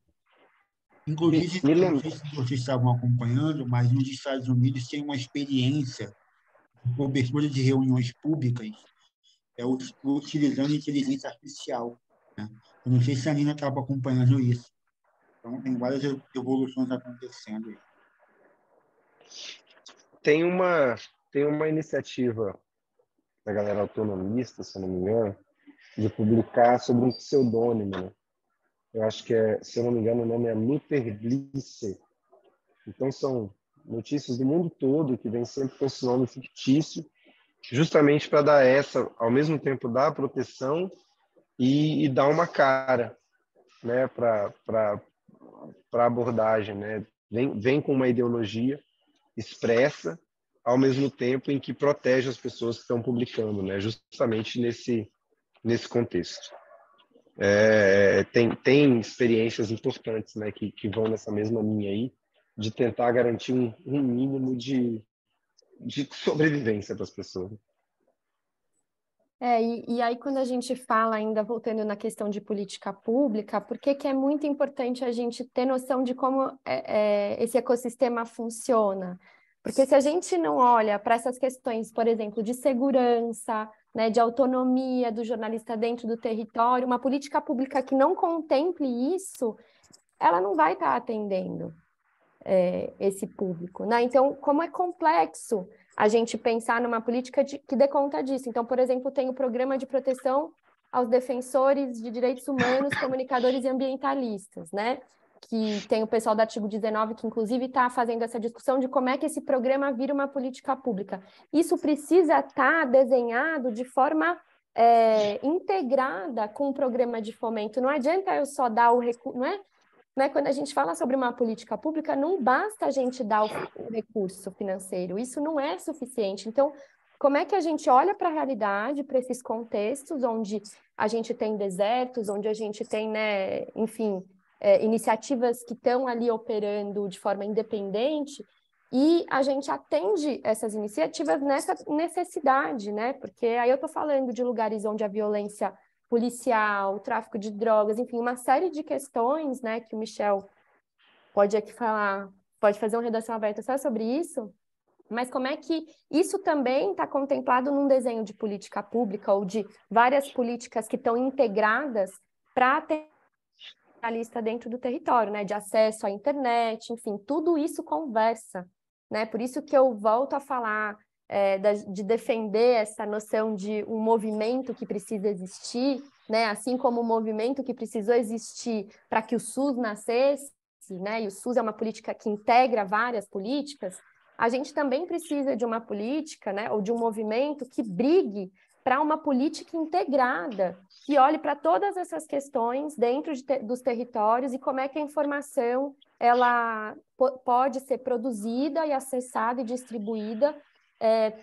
Inclusive, Me eu não lembro. sei se vocês estavam acompanhando, mas nos Estados Unidos tem uma experiência de cobertura de reuniões públicas utilizando inteligência artificial, né? Eu não sei se a Nina estava acompanhando isso. Então, tem várias evoluções acontecendo aí. Tem uma, tem uma iniciativa da galera autonomista, se eu não me engano, de publicar sobre um pseudônimo, né? Eu acho que se eu não me engano, o nome é Luther Blisse. Então, são notícias do mundo todo que vêm sempre com esse nome fictício, justamente para dar ao mesmo tempo, dar proteção e dar uma cara, né, para a abordagem, né? Vem com uma ideologia expressa, ao mesmo tempo em que protege as pessoas que estão publicando, né? Justamente nesse contexto. Tem experiências importantes, né, que vão nessa mesma linha aí, de tentar garantir um mínimo de sobrevivência para as pessoas. E aí, quando a gente fala, ainda voltando na questão de política pública, por que que é muito importante a gente ter noção de como esse ecossistema funciona? Porque se a gente não olha para essas questões, por exemplo, de segurança, né, de autonomia do jornalista dentro do território, uma política pública que não contemple isso, ela não vai estar atendendo esse público, né? Então, como é complexo a gente pensar numa política que dê conta disso. Então, por exemplo, tem o Programa de Proteção aos Defensores de Direitos Humanos, Comunicadores e Ambientalistas, né? que tem o pessoal do artigo 19, que inclusive está fazendo essa discussão de como é que esse programa vira uma política pública. Isso precisa estar desenhado de forma integrada com o programa de fomento. Não adianta eu só dar o recurso, não é? Quando a gente fala sobre uma política pública, não basta a gente dar o recurso financeiro, isso não é suficiente. Então, como é que a gente olha para a realidade, para esses contextos onde a gente tem desertos, onde a gente tem, né, enfim, iniciativas que estão ali operando de forma independente, e a gente atende essas iniciativas nessa necessidade, né? Porque aí eu estou falando de lugares onde a violência policial, tráfico de drogas, enfim, uma série de questões, né, que o Michel pode aqui falar, pode fazer uma redação aberta só sobre isso, mas como é que isso também está contemplado num desenho de política pública ou de várias políticas que estão integradas para ter a lista dentro do território, né, de acesso à internet, enfim, tudo isso conversa, né, por isso que eu volto a falar de defender essa noção de um movimento que precisa existir, né, assim como o movimento que precisou existir para que o SUS nascesse, né, e o SUS é uma política que integra várias políticas, a gente também precisa de uma política, né, ou de um movimento que brigue para uma política integrada, que olhe para todas essas questões dentro dos territórios e como é que a informação ela pode ser produzida e acessada e distribuída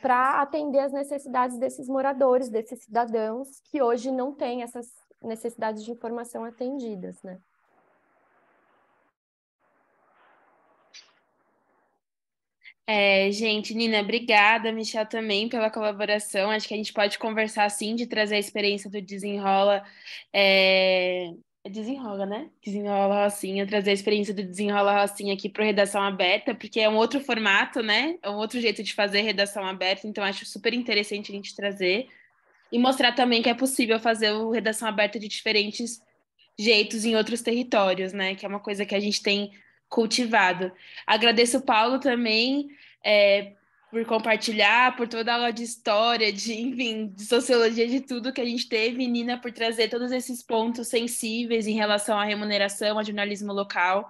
para atender as necessidades desses moradores, desses cidadãos que hoje não têm essas necessidades de informação atendidas, né? Gente, Nina, obrigada, Michel também pela colaboração. Acho que a gente pode conversar sim de trazer a experiência do Desenrola. Desenrola, né? Desenrola Rocinha, trazer a experiência do Desenrola Rocinha aqui para Redação Aberta, porque é um outro formato, né? É um outro jeito de fazer redação aberta, então acho super interessante a gente trazer e mostrar também que é possível fazer o Redação Aberta de diferentes jeitos em outros territórios, né? Que é uma coisa que a gente tem cultivado. Agradeço o Paulo também por compartilhar, por toda a aula de história, enfim, de sociologia, de tudo que a gente teve, e Nina por trazer todos esses pontos sensíveis em relação à remuneração, ao jornalismo local,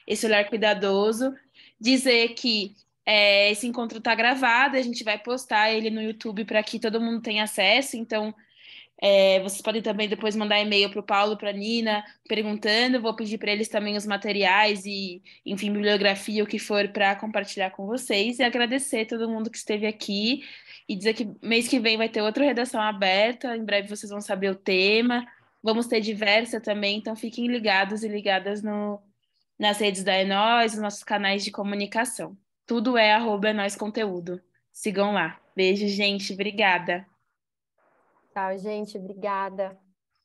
esse olhar cuidadoso. Dizer que esse encontro está gravado, a gente vai postar ele no YouTube para que todo mundo tenha acesso, então vocês podem também depois mandar e-mail para o Paulo, para a Nina, perguntando. Vou pedir para eles também os materiais e, enfim, bibliografia, o que for, para compartilhar com vocês. E agradecer todo mundo que esteve aqui. E dizer que mês que vem vai ter outra redação aberta. Em breve vocês vão saber o tema. Vamos ter diversa também. Então fiquem ligados e ligadas nas redes da Enós, nos nossos canais de comunicação. Tudo é @enósconteúdo. Sigam lá. Beijo, gente. Obrigada. Tchau, gente. Obrigada.